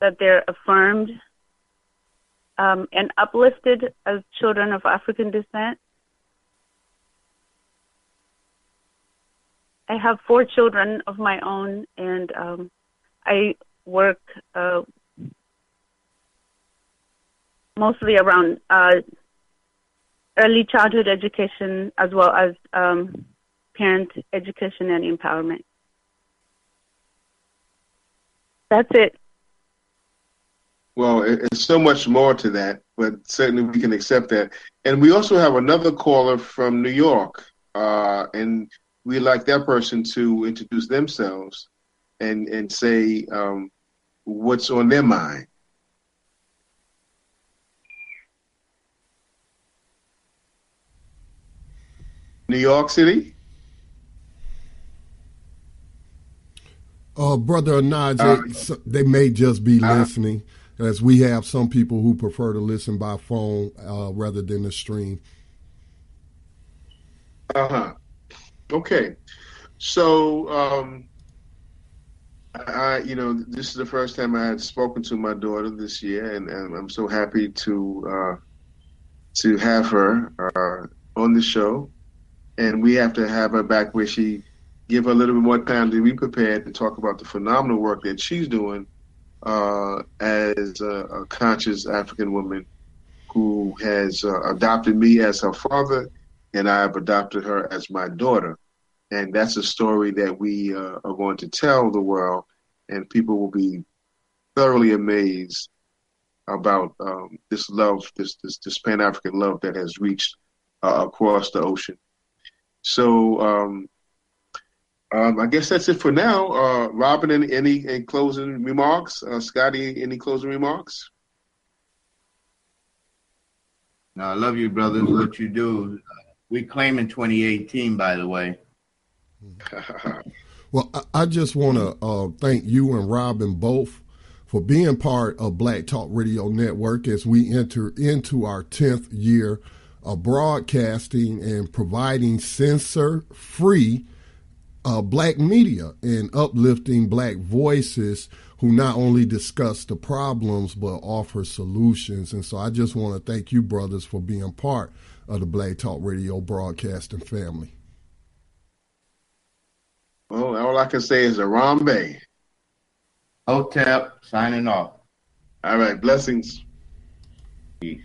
that they're affirmed, and uplifted as children of African descent. I have 4 children of my own, and I work mostly around early childhood education as well as parent education and empowerment. That's it. Well, it's so much more to that, but certainly we can accept that. And we also have another caller from New York, and we'd like that person to introduce themselves and say what's on their mind. New York City? Brother Onaje, they may just be listening, as we have some people who prefer to listen by phone rather than the stream. Okay. So, this is the first time I had spoken to my daughter this year, and I'm so happy to have her on the show. And we have to have her back where she give her a little bit more time to be prepared to talk about the phenomenal work that she's doing as a conscious African woman who has adopted me as her father, and I have adopted her as my daughter. And that's a story that we are going to tell the world, and people will be thoroughly amazed about this love, this Pan-African love that has reached across the ocean. So I guess that's it for now. Robin, any closing remarks? Scotty, any closing remarks? No, I love you, brothers. What you do. We claim in 2018, by the way. Well, I just want to thank you and Robin both for being part of Black Talk Radio Network as we enter into our 10th year of broadcasting and providing censor-free black media and uplifting black voices who not only discuss the problems but offer solutions. And so I just want to thank you, brothers, for being part of the Black Talk Radio broadcasting family. Well, all I can say is Arambe. Hotep, signing off. All right, blessings. Peace.